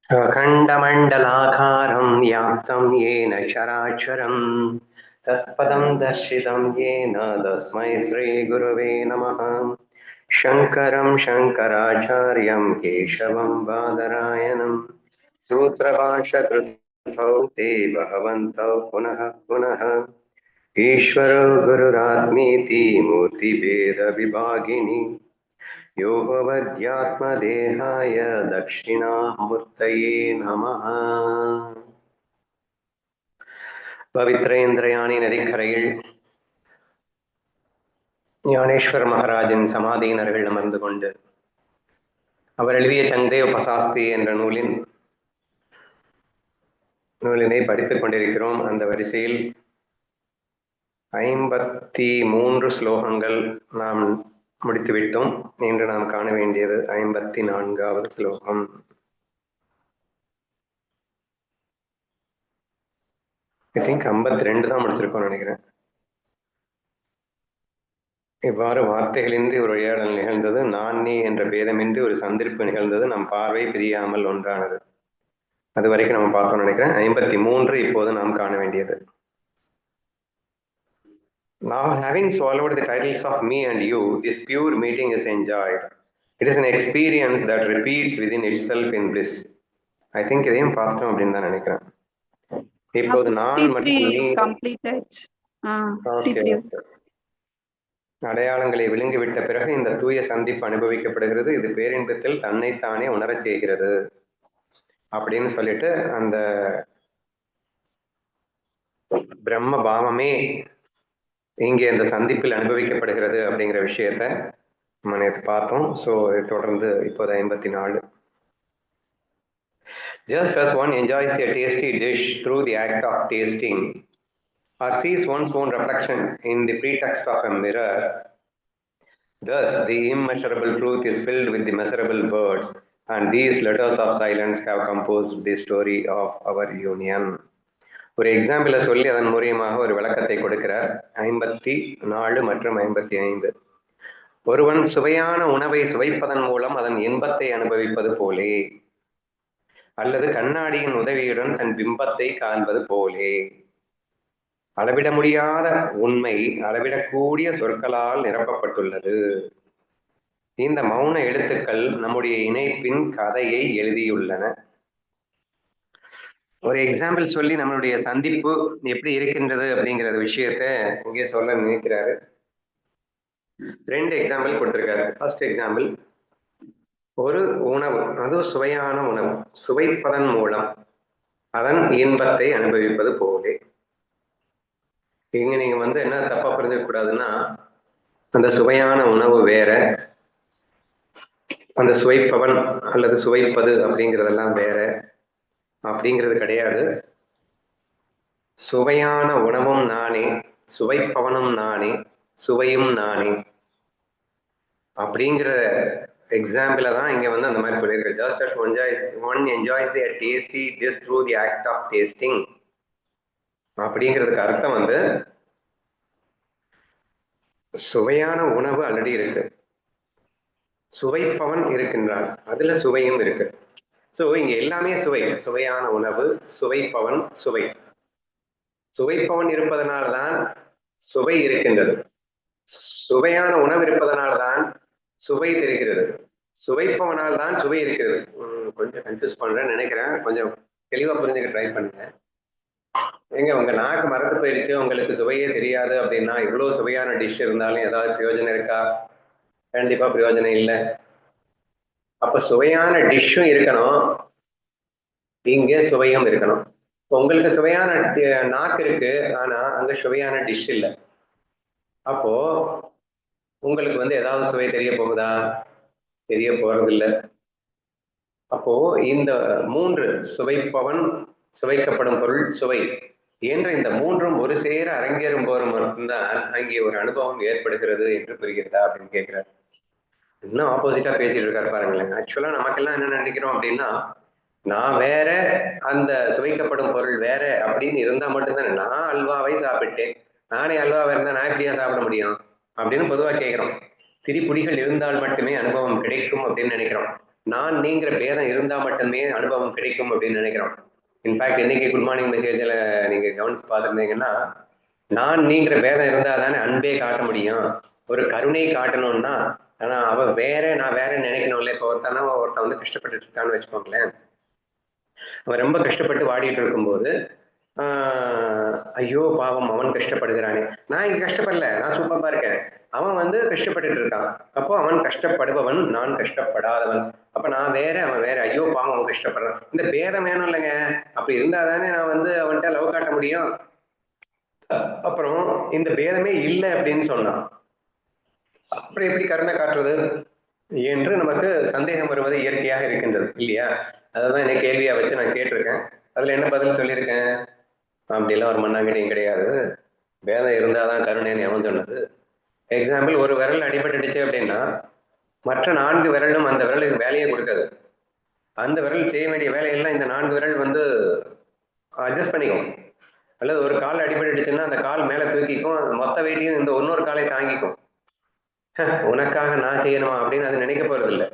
अखण्डमण्डलाकारं व्याप्तं येन चराचरं तत्पदं दर्शितं येन तस्मै श्रीगुरवे नमः। शङ्करं शङ्कराचार्यं केशवं बादरायणं सूत्रभाष्यकृतौ ते भगवन्तौ पुनः पुनः। ईश्वरो गुरुरात्मेति मूर्तिभेदविभागिनि योगवद्यात्मदेहाय दक्षिणामूर्तये नमः. பவித்ரேந்திரயாணி நதிக்கரையில் ஞானேஸ்வர மகாராஜின் சமாதியின் அருகில் அமர்ந்து கொண்டு அவர் எழுதிய சந்தேவ பசாஸ்தி என்ற நூலினை படித்துக் கொண்டிருக்கிறோம். அந்த வரிசையில் 53 ஸ்லோகங்கள் நாம் முடித்துவிட்டோம். இன்று நாம் காண வேண்டியது 54வது ஸ்லோகம். ஐ திங்க் 52 தான் முடிச்சிருக்கோம்னு நினைக்கிறேன். இவ்வாறு வார்த்தைகளின்றி ஒரு உரையாடல் நிகழ்ந்தது. நான் நீ என்ற பேதமின்றி ஒரு சந்திப்பு நிகழ்ந்தது. நம் பார்வை பிரியாமல் ஒன்றானது. அது வரைக்கும் நம்ம பார்த்தோம்னு நினைக்கிறேன். 53 இப்போது நாம் காண வேண்டியது. Now having swallowed the titles of me and you, this pure meeting is enjoyed. It is an experience that repeats within itself in bliss. I think இதையும் பார்த்தோம் அப்படின்னு தான் நினைக்கிறேன். இப்போது நான் மற்றும் அடையாளங்களை விழுங்கிவிட்ட பிறகு இந்த தூய சந்திப்பு அனுபவிக்கப்படுகிறது. இது பேரின்பத்தில் தன்னைத்தானே உணரச் செய்கிறது அப்படின்னு சொல்லிட்டு அந்த பிரம்ம பாவமே இங்கே அந்த சந்திப்பில் அனுபவிக்கப்படுகிறது அப்படிங்கிற விஷயத்த நம்ம நேற்று பார்த்தோம். ஸோ இதை தொடர்ந்து இப்போது 54. Just as one enjoys a tasty dish through the act of tasting, or sees one's own reflection in the pretext of a mirror, thus the immeasurable truth is filled with the measurable words, and these letters of silence have composed the story of our union. ஒரு எக்ஸாம்பிளை சொல்லி அதன் மூலியமாக ஒரு விளக்கத்தை கொடுக்கிறார். 54 மற்றும் 55. ஒருவன் சுவையான உணவை சுவைப்பதன் மூலம் அதன் இன்பத்தை அனுபவிப்பது போலே, அல்லது கண்ணாடியின் உதவியுடன் தன் பிம்பத்தை காண்பது போலே. அளவிட முடியாத உண்மை அளவிடக்கூடிய சொற்களால் நிரப்பப்பட்டுள்ளது. இந்த மௌன எழுத்துக்கள் நம்முடைய இணைப்பின் கதையை எழுதியுள்ளன. ஒரு எக்ஸாம்பிள் சொல்லி நம்மளுடைய சந்திப்பு எப்படி இருக்கின்றது அப்படிங்கிற விஷயத்த இங்கே சொல்ல நினைக்கிறாரு. 2 எக்ஸாம்பிள் கொடுத்திருக்காரு. ஃபர்ஸ்ட் எக்ஸாம்பிள், ஒரு உணவு, அது சுவையான உணவு, சுவைப்பதன் மூலம் அதன் இன்பத்தை அனுபவிப்பது போலே. இங்க நீங்க என்ன தப்பா புரிஞ்சுக்க கூடாதுன்னா, அந்த சுவையான உணவு வேற, அந்த சுவைப்பவன் அல்லது சுவைப்பது அப்படிங்கிறதெல்லாம் வேற அப்படிங்கிறது கிடையாது. சுவையான உணவும் நானே, சுவைப்பவனும் நானே, சுவையும் நானே அப்படிங்கிற எக்ஸாம்பிள தான் இங்க அந்த மாதிரி சொல்லியிருக்கு. Just as one enjoys the tasty dish through the act of tasting அப்படிங்கிறதுக்கு அர்த்தம் சுவையான உணவு ஆல்ரெடி இருக்கு, சுவைப்பவன் இருக்கின்றான், அதுல சுவையும் இருக்கு. சோ இங்க எல்லாமே சுவை. சுவையான உணவு, சுவைப்பவன், சுவை. சுவைப்பவன் இருப்பதனால்தான் சுவை இருக்கின்றது. சுவையான உணவு இருப்பதனால்தான் சுவை தெரிகிறது. சுவைப்பவனால் தான் சுவை இருக்கிறது. கொஞ்சம் கன்ஃபியூஸ் பண்றேன்னு நினைக்கிறேன். கொஞ்சம் தெளிவா புரிஞ்சுக்க ட்ரை பண்ணுங்க. எங்க உங்க நாக்கு மறந்து போயிடுச்சு, உங்களுக்கு சுவையே தெரியாது அப்படின்னா இவ்வளவு சுவையான டிஷ் இருந்தாலும் ஏதாவது பிரயோஜனம் இருக்கா? கண்டிப்பா பிரயோஜனம் இல்லை. அப்ப சுவையான டிஷ்ஷும் இருக்கணும், இங்க சுவையும் இருக்கணும். உங்களுக்கு சுவையான நாக்கு இருக்கு, ஆனா அங்க சுவையான டிஷ் இல்லை. அப்போ உங்களுக்கு ஏதாவது சுவை தெரிய போகுதா? தெரிய போறதில்லை. அப்போ இந்த 3 சுவைப்பவன், சுவைக்கப்படும் பொருள், சுவை என்ற இந்த 3ம் ஒரு சேர அரங்கேறும் போது மட்டும்தான் அங்கே ஒரு அனுபவம் ஏற்படுகிறது என்று புரிகிறதா அப்படின்னு கேட்கிறார். இன்னும் ஆப்போசிட்டா பேசிட்டு இருக்காரு பாருங்களேன். ஆக்சுவலா நமக்கெல்லாம் என்ன நினைக்கிறோம் அப்படின்னா, நான் வேற, அந்த சுவைக்கப்படும் பொருள் வேற அப்படின்னு இருந்தா மட்டும்தானே. நான் அல்வாவை சாப்பிட்டேன், நானே அல்வாவை இருந்தா நான் எப்படியா சாப்பிட முடியும் அப்படின்னு பொதுவா கேட்கிறோம். திரிபுடிகள் இருந்தால் மட்டுமே அனுபவம் கிடைக்கும் அப்படின்னு நினைக்கிறோம். நான் நீங்கிற பேதம் இருந்தா மட்டுமே அனுபவம் கிடைக்கும் அப்படின்னு நினைக்கிறோம். இன்ஃபேக்ட் இன்னைக்கு குட் மார்னிங் மெசேஜ்ல நீங்க கவனிச்சு பார்த்துருந்தீங்கன்னா, நான் நீங்கிற பேதம் இருந்தா தானே அன்பே காட்ட முடியும். ஒரு கருணை காட்டணும்னா, ஆனா அவ வேற நான் வேற நினைக்கணும்ல. இப்போ ஒருத்தன் வந்து கஷ்டப்பட்டு இருக்கான்னு வச்சுக்கோங்களேன். அவன் ரொம்ப கஷ்டப்பட்டு வாடிட்டு இருக்கும்போது ஐயோ பாவம் அவன் கஷ்டப்படுகிறானே, நான் இங்க கஷ்டப்படல, நான் சூப்பரா இருக்கேன், அவன் வந்து கஷ்டப்பட்டுட்டு இருக்கான். அப்போ அவன் கஷ்டப்படுபவன், நான் கஷ்டப்படாதவன். அப்ப நான் வேற அவன் வேற, ஐயோ பாவம் அவன் கஷ்டப்படுறான். இந்த பேதம் வேணும் இல்லைங்க. அப்படி இருந்தா தானே நான் வந்து அவன்கிட்ட லவ் காட்ட முடியும். அப்புறம் இந்த பேதமே இல்லை அப்படின்னு சொன்னான், அப்புறம் எப்படி கருணை காட்டுறது என்று நமக்கு சந்தேகம் வருவது இயற்கையாக இருக்கின்றது இல்லையா? அதான் என்ன கேள்வியா வச்சு நான் கேட்டிருக்கேன். அதுல என்ன பதில் சொல்லியிருக்கேன்? அப்படிலாம் ஒரு மண்ணாங்கட்டியும் கிடையாது, வேதம் இருந்தாதான் கருணைன்னு எவன் சொன்னது? எக்ஸாம்பிள், ஒரு விரல் அடிபட்டுடுச்சு அப்படின்னா மற்ற 4 விரலும் அந்த விரலுக்கு வேலையை கொடுக்காது. அந்த விரல் செய்ய வேண்டிய வேலையெல்லாம் இந்த 4 விரல் வந்து அட்ஜஸ்ட் பண்ணிக்கும். அல்லது ஒரு கால் அடிபட்டுடுச்சுன்னா அந்த கால் மேல தூக்கிக்கும், மொத்த வெயிட்டையும் இந்த இன்னொரு காலை தாங்கிக்கும். உனக்காக நான் செய்யணுமா அப்படின்னு அது நினைக்க போறது இல்லை.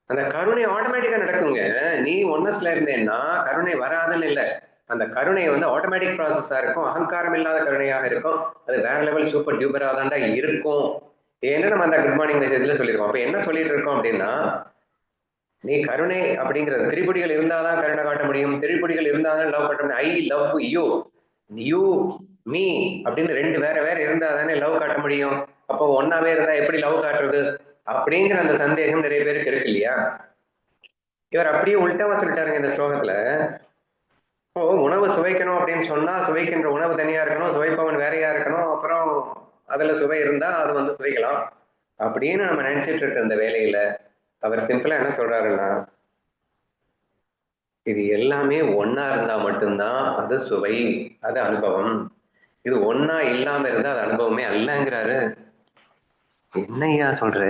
அந்த கருணை ஆட்டோமேட்டிக்கா நடக்குங்க. நீ ஒன்னஸ்ல இருந்தேன்னா கருணை வராதுன்னு இல்லை. அந்த கருணை வந்து ஆட்டோமேட்டிக் ப்ராசஸா இருக்கும், அகங்காரம் இல்லாத கருணையாக இருக்கும். அது வேற லெவல் சூப்பர் டியூபரா தாண்டா இருக்கும். ஏன்னா நம்ம அந்த குட் மார்னிங் மெசேஜ்ல சொல்லியிருக்கோம். அப்ப என்ன சொல்லிட்டு இருக்கோம் அப்படின்னா, நீ கருணை அப்படிங்கிறது திரிபுடிகள் இருந்தாதான் கருணை காட்ட முடியும், திரிபுடிகள் இருந்தாதான் லவ் காட்ட முடியும். I love you, you me அப்படின்னு ரெண்டு வேற வேற இருந்தா தானே லவ் காட்ட முடியும். அப்போ ஒன்னாவே இருந்தா எப்படி லவ் காட்டுறது அப்படிங்கிற அந்த சந்தேகம் நிறைய பேருக்கு இருக்கு இல்லையா? இவர் அப்படியே உள்டாவா சொல்லிட்டாருங்க இந்த ஸ்லோகத்துல. இப்போ உணவு சுவைக்கணும் அப்படின்னு சொன்னா சுவைக்கின்ற உணவு தனியா இருக்கணும், சுவைப்பவன் வேறையா இருக்கணும், அப்புறம் அதுல சுவை இருந்தா அது வந்து சுவைக்கலாம் அப்படின்னு நம்ம நினைச்சிட்டு இருக்க இந்த வேலையில அவர் சிம்பிளா என்ன சொல்றாருன்னா, இது எல்லாமே ஒன்னா இருந்தா மட்டும்தான் அது சுவை, அது அனுபவம். இது ஒன்னா இல்லாம இருந்தா அது அனுபவமே அல்லங்கிறாரு. என்னையா சொல்ற?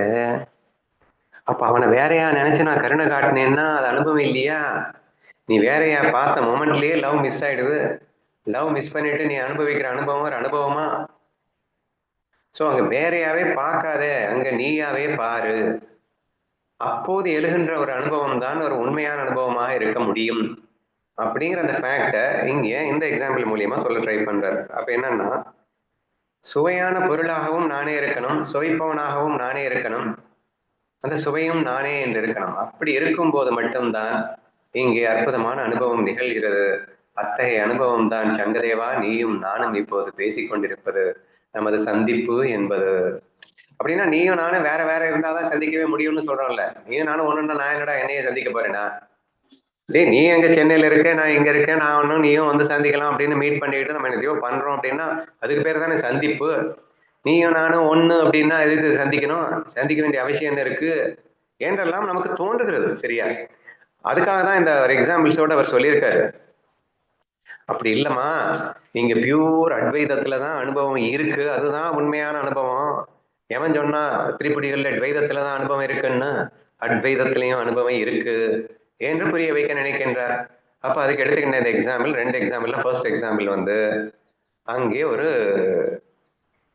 அப்ப அவனை வேறையா நினைச்சு நான் கருணை காட்டினேன்னா அது அனுபவம் இல்லையா? நீ வேறையா பார்த்த மொமெண்ட்லயே லவ் மிஸ் ஆயிடுது. லவ் மிஸ் பண்ணிட்டு நீ அனுபவிக்கிற அனுபவம் ஒரு அனுபவமா? சோ அங்க வேறையாவே பார்க்காத, அங்க நீயாவே பாரு. அப்போது எழுகின்ற ஒரு அனுபவம் தான் ஒரு உண்மையான அனுபவமாக இருக்க முடியும் அப்படிங்கிற அந்த ஃபேக்டை இங்க இந்த எக்ஸாம்பிள் மூலியமா சொல்ல ட்ரை பண்றாரு. அப்ப என்னன்னா, சுவையான பொருளாகவும் நானே இருக்கணும், சுவைப்பவனாகவும் நானே இருக்கணும், அந்த சுவையும் நானே என்று இருக்கணும். அப்படி இருக்கும்போது மட்டும்தான் இங்கே அற்புதமான அனுபவம் நிகழ்கிறது. அத்தகைய அனுபவம் தான் சங்கதேவா நீயும் நானும் இப்போது பேசிக்கொண்டிருப்பது, நமது சந்திப்பு என்பது. அப்படின்னா நீயும் நானும் வேற வேற இருந்தாதான் சந்திக்கவே முடியும்னு சொல்றோம்ல. நீயும் நானும் ஒண்ணுன்னா நான் என்னடா என்னைய சந்திக்க போறேனா? டேய், நீ எங்க சென்னையில இருக்க, நான் இங்க இருக்கேன், நான் ஒன்னும் நீயும் வந்து சந்திக்கலாம் அப்படின்னு மீட் பண்ணிட்டு நம்ம எதையோ பண்றோம் அப்படின்னா அதுக்கு பேர் தானே சந்திப்பு. நீயும் நானும் ஒண்ணு அப்படின்னா எதுக்கு சந்திக்கணும்? சந்திக்க வேண்டிய அவசியம் என்ன இருக்கு என்றெல்லாம் நமக்கு தோன்றுகிறது. சரியா? அதுக்காக தான் இந்த ஒரு எக்ஸாம்பிள்ஸோட அவர் சொல்லியிருக்காரு. அப்படி இல்லம்மா, இங்க பியூர் அத்வைதத்துலதான் அனுபவம் இருக்கு, அதுதான் உண்மையான அனுபவம். எவன் சொன்னா திரிபுடிகள்ல அத்வைதத்துலதான் அனுபவம் இருக்குன்னு? அத்வைதத்திலையும் அனுபவம் இருக்கு என்று புரிய வைக்க நினைக்கின்றார். அப்ப அதுக்கு எடுத்துக்கின்ற இந்த எக்ஸாம்பிள், 2 எக்ஸாம்பிள்ல ஃபர்ஸ்ட் எக்ஸாம்பிள் வந்து அங்கே ஒரு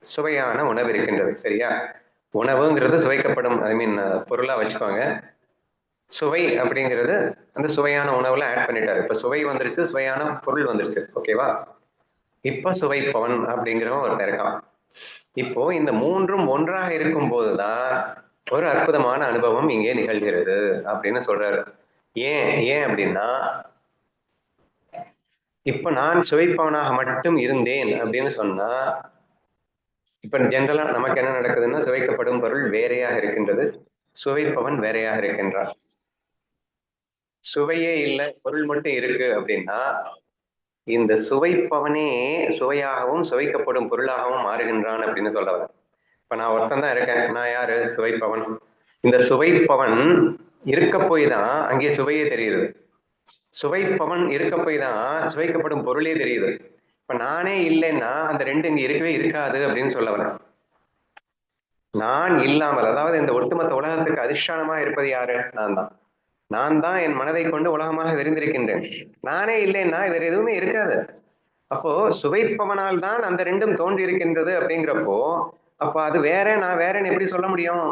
சுவையான உணவு இருக்கின்றது. சரியா? உணவுங்கிறது சுவைக்கப்படும், ஐ மீன் பொருளா வச்சுக்கோங்க. சுவை அப்படிங்கிறது அந்த சுவையான உணவுல ஆட் பண்ணிட்டாரு. இப்ப சுவை வந்துருச்சு, சுவையான பொருள் வந்துருச்சு. ஓகேவா? இப்ப சுவைப்பவன் அப்படிங்கிறவன் ஒருத்தர் இருக்கான். இப்போ இந்த மூன்றும் ஒன்றாக இருக்கும் போதுதான் ஒரு அற்புதமான அனுபவம் இங்கே நிகழ்கிறது அப்படின்னு சொல்றாரு. ஏன் ஏன் அப்படின்னா, இப்ப நான் சுவைப்பவனாக மட்டும் இருந்தேன் அப்படின்னு சொன்னா, இப்ப ஜென்ரலா நமக்கு என்ன நடக்குதுன்னா, சுவைக்கப்படும் பொருள் வேறையாக இருக்கின்றது, சுவைப்பவன் வேறையாக இருக்கின்றான். சுவையே இல்லை, பொருள் மட்டும் இருக்கு அப்படின்னா இந்த சுவைப்பவனே சுவையாகவும் சுவைக்கப்படும் பொருளாகவும் மாறுகின்றான் அப்படின்னு சொல்றவன். இப்ப நான் ஒருத்தன் தான் இருக்கேன், நான் யாரு? சுவைப்பவன். இந்த சுவைப்பவன் இருக்க போய் தான் அங்கே சுவையே தெரியுது. சுவைப்பவன் இருக்க போய் தான் சுவைக்கப்படும் பொருளே தெரியுது. இப்ப நானே இல்லைன்னா அந்த ரெண்டு இங்க இருக்கவே இருக்காது அப்படின்னு சொல்ல வரேன். நான் இல்லாமல், அதாவது இந்த ஒட்டுமொத்த உலகத்துக்கு அதிஷ்டானமா இருப்பது யாரு? நான் தான். நான் தான் என் மனதை கொண்டு உலகமாக விரிந்திருக்கின்றேன். நானே இல்லைன்னா வேற எதுவுமே இருக்காது. அப்போ சுவைப்பவனால் தான் அந்த ரெண்டும் தோன்றி இருக்கின்றது அப்படிங்கிறப்போ, அப்போ அது வேற நான் வேறன்னு எப்படி சொல்ல முடியும்?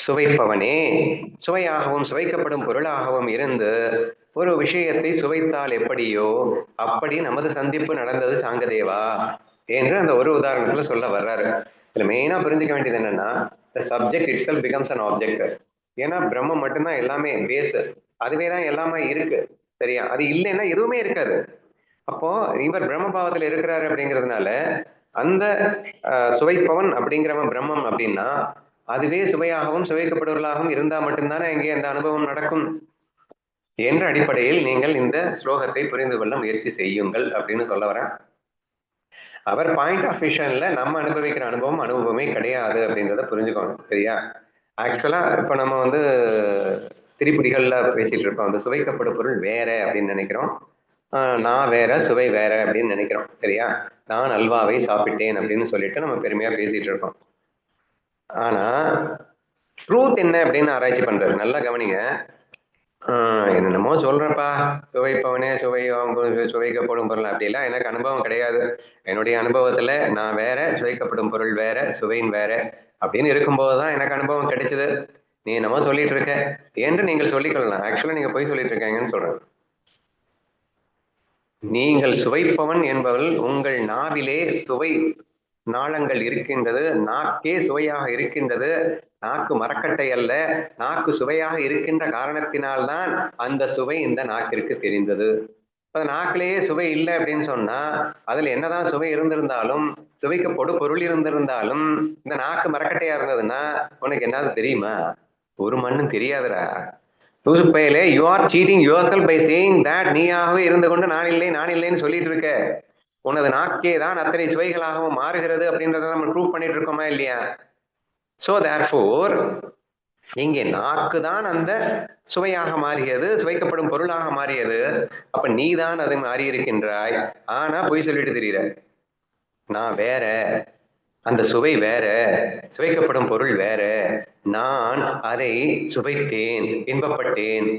சுவைப்பவனே சுவையாகவும் சுவைக்கப்படும் பொருளாகவும் இருந்து ஒரு விஷயத்தை சுவைத்தால் எப்படியோ அப்படி நமது சந்திப்பு நடந்தது சாங்கதேவா என்று அந்த ஒரு உதாரணத்துல சொல்ல வர்றாரு. இதுல மெயினா புரிஞ்சுக்க வேண்டியது என்னன்னா, the subject itself becomes an object. ஏன்னா பிரம்மம் மட்டும்தான் எல்லாமே பேஸ், அதுவே தான் எல்லாமே இருக்கு. சரியா? அது இல்லைன்னா எதுவுமே இருக்காது. அப்போ இவர் பிரம்மபாவத்துல இருக்கிறாரு அப்படிங்கிறதுனால அந்த சுவைப்பவன் அப்படிங்கிறவன் பிரம்மம் அப்படின்னா அதுவே சுவையாகவும் சுவைக்கப்படுவர்களாகவும் இருந்தா மட்டும்தானே இங்கே அந்த அனுபவம் நடக்கும் என்ற அடிப்படையில் நீங்கள் இந்த ஸ்லோகத்தை புரிந்து கொள்ள முயற்சி செய்யுங்கள் அப்படின்னு சொல்ல வரேன். அவர் பாயிண்ட் ஆஃப் விஷன்ல நம்ம அனுபவிக்கிற அனுபவமே கிடையாது அப்படின்றத புரிஞ்சுக்கோங்க. சரியா? ஆக்சுவலா இப்ப நம்ம வந்து திரிபுடிகள்ல பேசிட்டு இருக்கோம். அந்த சுவைக்கப்படும் பொருள் வேற அப்படின்னு நினைக்கிறோம். நான் வேற சுவை வேற அப்படின்னு நினைக்கிறோம். சரியா? நான் அல்வாவை சாப்பிட்டேன் அப்படின்னு சொல்லிட்டு நம்ம பெருமையா பேசிட்டு இருக்கோம். ஆனா ட்ரூத் என்ன அப்படின்னு ஆராய்ச்சி பண்றது. நல்லா கவனிங்க. என்னென்னமோ சொல்றப்பா, சுவைப்பவனே சுவைக்கப்படும் பொருள் அப்படிலாம் எனக்கு அனுபவம் கிடையாது. என்னுடைய அனுபவத்துல நான் வேற, சுவைக்கப்படும் பொருள் வேற, சுவையின் வேற அப்படின்னு இருக்கும்போதுதான் எனக்கு அனுபவம் கிடைச்சது. நீ என்னமோ சொல்லிட்டு இருக்க என்று நீங்கள் சொல்லிக்கொள்ளலாம். ஆக்சுவலா நீங்க போய் சொல்லிட்டு இருக்கீங்கன்னு சொல்றேன். நீங்கள் சுவைப்பவன் என்பவள் உங்கள் நாவிலே சுவை நாளங்கள் இருக்கின்றது, நாக்கே சுவையாக இருக்கின்றது, நாக்கு மரக்கட்டை அல்ல, நாக்கு சுவையாக இருக்கின்ற காரணத்தினால்தான் அந்த சுவை இந்த நாக்கிற்கு தெரிந்தது. நாக்கிலேயே சுவை இல்லை அப்படின்னு சொன்னா அதுல என்னதான் சுவை இருந்திருந்தாலும், சுவைக்கப்படு பொருள் இருந்திருந்தாலும் இந்த நாக்கு மரக்கட்டையா இருந்ததுன்னா உனக்கு என்னது தெரியுமா? ஒரு மண்ணும் தெரியாதுடா. You are cheating yourself by saying that நீயாகவே இருந்து கொண்டு நான் இல்லைன்னு சொல்லிட்டு இருக்க. உனது நாக்கே தான் அத்தனை சுவைகளாகவும் மாறுகிறது அப்படின்றத நம்ம ப்ரூவ் பண்ணிட்டு இருக்கோமா இல்லையா? சோ தேர்ஃபோர் இங்கே நாக்கு தான் அந்த சுவையாக மாறியது, சுவைக்கப்படும் பொருளாக மாறியது. அப்ப நீ தான் அதை மாறி இருக்கின்றாய். ஆனா பொய் சொல்லிட்டு தெரியுற. நான் வேற, அந்த சுவை வேற, சுவைக்கப்படும் பொருள் வேற, நான் அதை சுவைத்தேன், இன்பப்பட்டேன்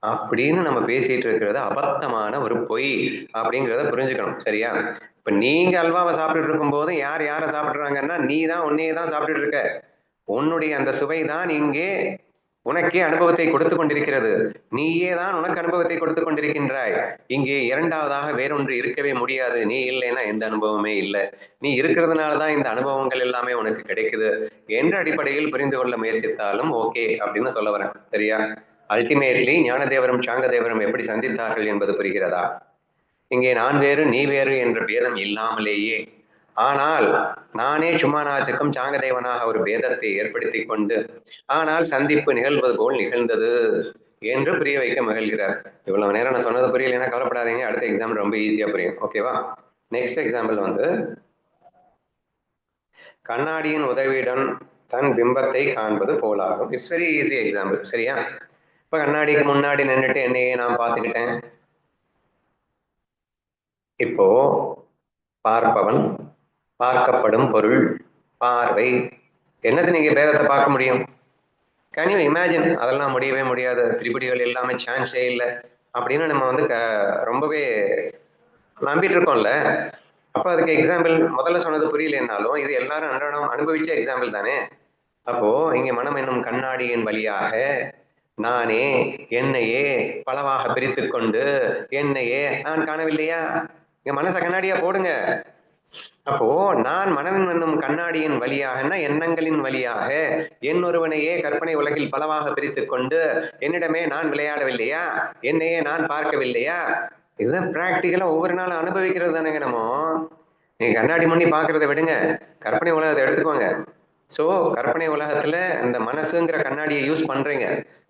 அப்படின்னு நம்ம பேசிட்டு இருக்கிறது அபத்தமான ஒரு பொய் அப்படிங்கிறத புரிஞ்சுக்கணும். சரியா? இப்ப நீங்க அல்வாவை சாப்பிட்டுட்டு இருக்கும் போது யாரை சாப்பிடுறாங்கன்னா நீ தான் உன்னையே தான் சாப்பிட்டுட்டு இருக்க. உன்னுடைய அந்த சுவை தான் இங்கே உனக்கே அனுபவத்தை கொடுத்து கொண்டிருக்கிறது. நீயே தான் உனக்கு அனுபவத்தை கொடுத்து கொண்டிருக்கின்றாய். இங்கே இரண்டாவதாக வேறொன்று இருக்கவே முடியாது. நீ இல்லைன்னா எந்த அனுபவமே இல்லை. நீ இருக்கிறதுனாலதான் இந்த அனுபவங்கள் எல்லாமே உனக்கு கிடைக்குது என்ற அடிப்படையில் புரிந்து கொள்ள முயற்சித்தாலும் ஓகே அப்படின்னு சொல்ல வரேன். சரியா? அல்டிமேட்லி ஞானதேவரும் சாங்கதேவரும் எப்படி சந்தித்தார்கள் என்பது புரிகிறதா? இங்கே நான் வேறு நீ வேறு என்ற பேதம் இல்லாமலேயே, ஆனால் நானே சும்மானாச்சுக்கும் சாங்கதேவனாக ஒரு பேதத்தை ஏற்படுத்தி கொண்டு ஆனால் சந்திப்பு நிகழ்வது போல் நிகழ்ந்தது என்று புரிய வைக்க மகிழ்கிறார். இவ்வளவு நேரம் நான் சொன்னது புரியலைன்னா கவலைப்படாதீங்க, அடுத்த எக்ஸாம்பிள் ரொம்ப ஈஸியா புரியும். ஓகேவா? நெக்ஸ்ட் எக்ஸாம்பிள் வந்து கண்ணாடியின் உதவியுடன் தன் பிம்பத்தை காண்பது போலாகும். It's very easy example. சரியா? இப்ப கண்ணாடிக்கு முன்னாடி நின்றுட்டு என்னையே நான் பார்த்துக்கிட்டேன். இப்போ பார்ப்பவன், பார்க்கப்படும் பொருள், பார்வை, என்னது நீங்க பேதத்தை பார்க்க முடியும்? Can you imagine? அதெல்லாம் முடியவே முடியாது. திரிபுடிகள் எல்லாமே சான்ஸே இல்லை அப்படின்னு நம்ம வந்து ரொம்பவே நம்பிட்டு இருக்கோம்ல. அப்ப அதுக்கு எக்ஸாம்பிள் முதல்ல சொன்னது புரியலன்னாலும் இது எல்லாரும் அன்றாடம் அனுபவிச்ச எக்ஸாம்பிள் தானே. அப்போ இங்க மனம் என்னும் கண்ணாடியின் வழியாக நானே என்னையே பலவாக பிரித்து கொண்டு என்னையே நான் காணவில்லையா? இங்க மனச கண்ணாடியா போடுங்க. அப்போ நான் மனதின் என்னும் கண்ணாடியின் வழியாக எண்ணங்களின் வழியாக என் ஒருவனையே கற்பனை உலகில் பலவாக பிரித்து கொண்டு என்னிடமே நான் விளையாடவில்லையா? என்னையே நான் பார்க்கவில்லையா? இதுதான் பிராக்டிக்கலா ஒவ்வொரு நாளும் அனுபவிக்கிறது தானேங்க. நம்ம நீங்க கண்ணாடி முன்னி பாக்குறத விடுங்க, கற்பனை உலகத்தை எடுத்துக்கோங்க. சோ கற்பனை உலகத்துல இந்த மனசுங்கிற கண்ணாடியை யூஸ் பண்றீங்க.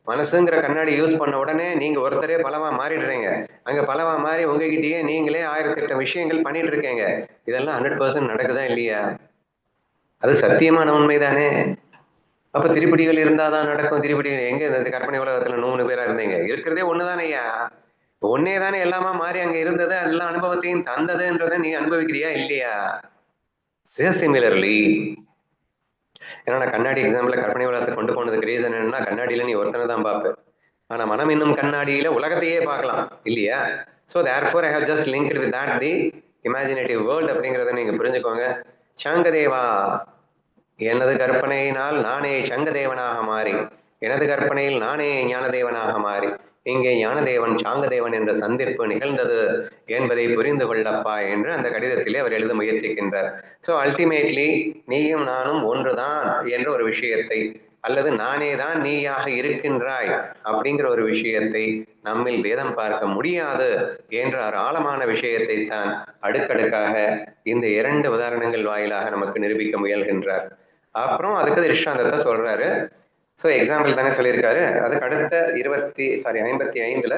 மனசுங்கிற கண்ணாடி யூஸ் பண்ண உடனே நீங்க ஒருத்தரே பலவா மாறிடுறீங்க. அங்க பலவா மாறி உங்ககிட்டயே நீங்களே 1008 விஷயங்கள் பண்ணிட்டு இருக்கீங்க. இதெல்லாம் 100% நடக்குதா இல்லையா? அது சத்தியமான உண்மைதானே. அப்ப திரிபுடிகள் இருந்தாதான் நடக்கும். திரிபுடிகள் எங்க இந்த கற்பனை உலகத்துல 3 பேரா இருந்தீங்க? இருக்கிறதே ஒண்ணுதானையா. ஒன்னே தானே எல்லாமா மாறி அங்க இருந்தது, எல்லா அனுபவத்தையும் தந்ததுன்றதை நீ அனுபவிக்கிறியா இல்லையா? சிமிலர்லி, ஏன்னா நான் கண்ணாடி எக்ஸாம்பிள் கற்பனை உலகத்தை கொண்டு போனதுக்கு ரீசன் என்னன்னா, கண்ணாடியில நீ ஒருத்தனை தான் பார்ப்ப, ஆனா மனம் என்னும் கண்ணாடியில உலகத்தையே பார்க்கலாம் இல்லையா? So therefore I have just linked with that the imaginative world அப்படிங்கிறத நீங்க புரிஞ்சுக்கோங்க. சாங்கதேவா எனது கற்பனையினால் நானே சங்கதேவனாக மாறி, எனது கற்பனையில் நானே ஞானதேவனாக மாறி இங்கே ஞானதேவன் சாங்கதேவன் என்ற சந்திப்பு நிகழ்ந்தது என்பதை புரிந்து கொள்ளப்பா என்று அந்த கடிதத்திலே அவர் எழுத முயற்சிக்கின்றார். ஸோ அல்டிமேட்லி நீயும் நானும் ஒன்றுதான் என்ற ஒரு விஷயத்தை, அல்லது நானே தான் நீயாக இருக்கின்றாய் அப்படிங்கிற ஒரு விஷயத்தை நம்மில் வேதம் பார்க்க முடியாது என்ற ஒரு ஆழமான விஷயத்தை தான் அடுக்கடுக்காக இந்த 2 உதாரணங்கள் வாயிலாக நமக்கு நிரூபிக்க முயல்கின்றார். அப்புறம் அதுக்கு திருஷ்டாந்தத்தை சொல்றாரு. ஸோ எக்ஸாம்பிள் தானே சொல்லியிருக்காரு. அதுக்கு அடுத்த 55ல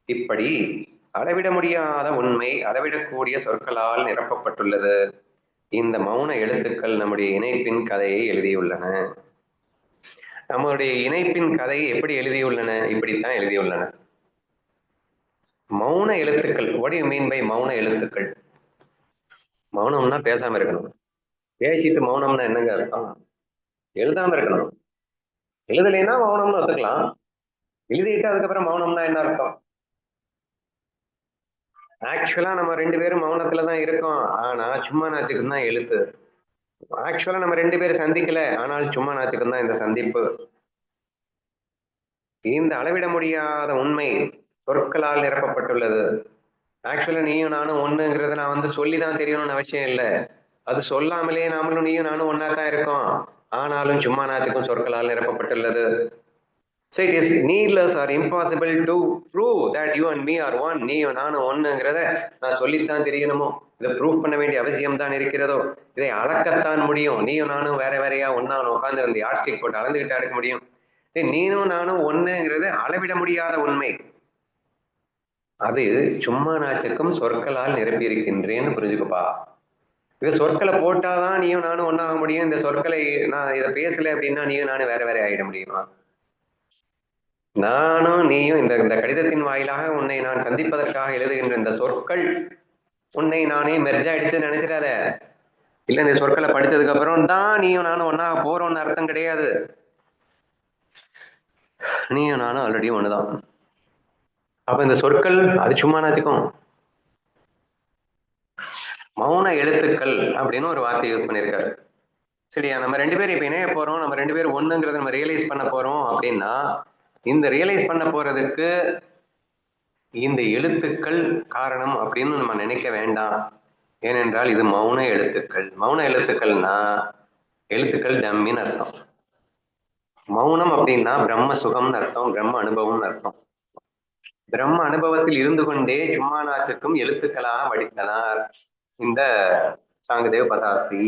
இப்படி அளவிட முடியாத உண்மை அளவிடக்கூடிய சொற்களால் நிரப்பப்பட்டுள்ளது. இந்த மௌன எழுத்துக்கள் நம்முடைய இணைப்பின் கதையை எழுதியுள்ளன. நம்முடைய இணைப்பின் கதை எப்படி எழுதியுள்ளன? இப்படித்தான் எழுதியுள்ளன. மௌன எழுத்துக்கள். வாட் யூ மீன் பை மௌன எழுத்துக்கள்? மௌனம்னா பேசாம இருக்கணும். பேசிட்டு மௌனம்னா என்னங்க அர்த்தம்? எழுதாம இருக்கணும். எழுதலைன்னா மௌனம்னு ஒத்துக்கலாம். எழுதிட்டு அதுக்கப்புறம் மௌனம்னா என்ன அர்த்தம்? ஆக்சுவலா நம்ம 2 பேரும் மௌனத்துல தான் இருக்கோம். ஆனா சும்மா நாச்சுக்கு தான் எழுத்து. ஆக்சுவலா நம்ம 2 பேரும் சந்திக்கல. ஆனால் சும்மா நாச்சுக்கு தான் இந்த சந்திப்பு. இந்த அளவிட முடியாத உண்மை சொற்களால் நிரப்பப்பட்டுள்ளது. ஆக்சுவலா நீயும் நானும் ஒண்ணுங்கிறத நான் வந்து சொல்லிதான் தெரியணும்னு அவசியம் இல்லை. அது சொல்லாமலே நாமளும் நீயும் நானும் ஒன்னா தான் இருக்கோம். ஆனாலும் சும்மா நாச்சுக்கும் சொற்களால் நிரப்பப்பட்டுள்ளது. So it is needless or impossible to prove that you and me are one. நீயும் நானும் ஒண்ணுங்கிறத நான் சொல்லித்தான் தெரியணுமோ? இதை ப்ரூவ் பண்ண வேண்டிய அவசியம் தான் இருக்கிறதோ? இதை அளக்கத்தான் முடியும். நீயும் நானும் வேற வேறையா ஒன்னா உட்காந்து அந்த யார்ஸ்டிக் போட்டு அளந்துகிட்டா எடுக்க முடியும். நீனும் நானும் ஒண்ணுங்கிறது அளவிட முடியாத உண்மை. அது சும்மா நாச்சுக்கும் சொற்களால் நிரப்பி இருக்கின்றேன்னு புரிஞ்சுக்கப்பா. இது சொற்களை போட்டாதான் நீயும் நானும் ஒன்னாக முடியும். இந்த சொற்களை நான் இதை பேசல அப்படின்னா நீயும் நானும் வேற வேற ஆயிட முடியுமா? நானும் நீயும் இந்த கடிதத்தின் வாயிலாக உன்னை நான் சந்திப்பதற்காக எழுதுகின்ற இந்த சொற்கள் உன்னை நானே மெர்ஜ் ஆயிடுச்சு நினைச்சிடாத. இல்ல இந்த சொற்களை படிச்சதுக்கு அப்புறம் தான் நீயும் நானும் ஒன்னாக போறோம்னு அர்த்தம் கிடையாது. நீயும் நானும் ஆல்ரெடி ஒண்ணுதான். அப்ப இந்த சொற்கள் அது சும்மா நாச்சுக்கும். மௌன எழுத்துக்கள் அப்படின்னு ஒரு வார்த்தை யூஸ் பண்ணியிருக்காரு. சரியா? நம்ம 2 பேரும் இப்ப இணைய போறோம், நம்ம 2 பேரும் ஒண்ணுங்கிறத நம்ம ரியலைஸ் பண்ண போறோம் அப்படின்னா இந்த ரியலைஸ் பண்ண போறதுக்கு இந்த எழுத்துக்கள் காரணம் அப்படின்னு நம்ம நினைக்க வேண்டாம். ஏனென்றால் இது மௌன எழுத்துக்கள். மௌன எழுத்துக்கள்னா எழுத்துக்கள் டம்மின்னு அர்த்தம். மௌனம் அப்படின்னா பிரம்ம சுகம்னு அர்த்தம், பிரம்ம அனுபவம்னு அர்த்தம். பிரம்ம அனுபவத்தில் இருந்து கொண்டே சும்மா நாச்சுக்கும் எழுத்துக்களாக வடித்தனார் இந்த சாங்கதேவ பதார்த்தி.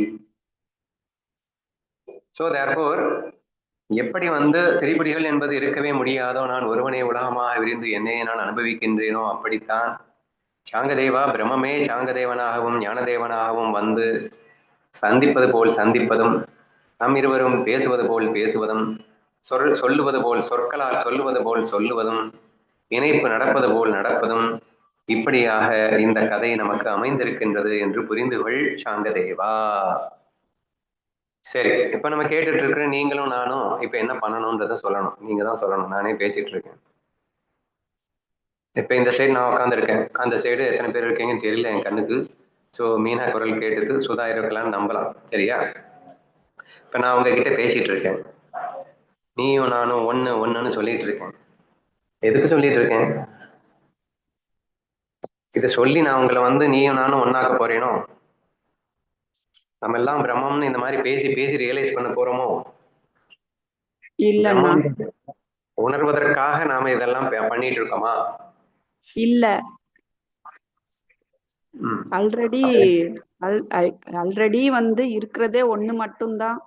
சோ தேர்ஃபோர் எப்படி வந்து திரிபுடிகள் என்பது இருக்கவே முடியாதோ, நான் ஒருவனே உலகமாக விரிந்து என்னையே நான் அனுபவிக்கின்றேனோ அப்படித்தான் சாங்கதேவா பிரம்மமே சாங்கதேவனாகவும் ஞானதேவனாகவும் வந்து சந்திப்பது போல் சந்திப்பதும், நம் இருவரும் பேசுவது போல் பேசுவதும், சொல்லுவது போல் சொற்களால் சொல்லுவது போல் சொல்லுவதும், இணைப்பு நடப்பது போல் நடப்பதும், இப்படியாக இந்த கதை நமக்கு அமைந்திருக்கின்றது என்று புரிந்து கொள் சாங்கதேவா. சரி, இப்ப நம்ம கேட்டுட்டு இருக்கிற நீங்களும் நானும் இப்ப என்ன பண்ணணும்ன்றத சொல்லணும். நீங்க தான் சொல்லணும், நானே பேசிட்டு இருக்கேன். இப்ப இந்த சைடு நான் உட்காந்துருக்கேன், அந்த சைடு எத்தனை பேர் இருக்கீங்கன்னு தெரியல என் கண்ணுக்கு. ஸோ மீனா குரல் கேட்டுட்டு சுதா இருக்கலாம்னு நம்பலாம். சரியா? இப்ப நான் உங்ககிட்ட பேசிட்டு இருக்கேன், நீயும் நானும் ஒண்ணுன்னு சொல்லிட்டு இருக்கேன். எதுக்கு சொல்லிட்டு இருக்கேன்? இதை சொல்லி நான் உங்களை வந்து நீயும் நானும் ஒன்னாக்க போறேனோ? நம்ம எல்லாம் பிரம்மம்னு இந்த மாதிரி பேசி பேசி ரியலைஸ் பண்ண போறோமோ? இல்ல உணர்வதற்காக நாம இதெல்லாம் பண்ணிட்டு இருக்கோமா? இல்ல. ஆல்ரெடி வந்து இருக்கிறதே ஒண்ணு மட்டும்தான்.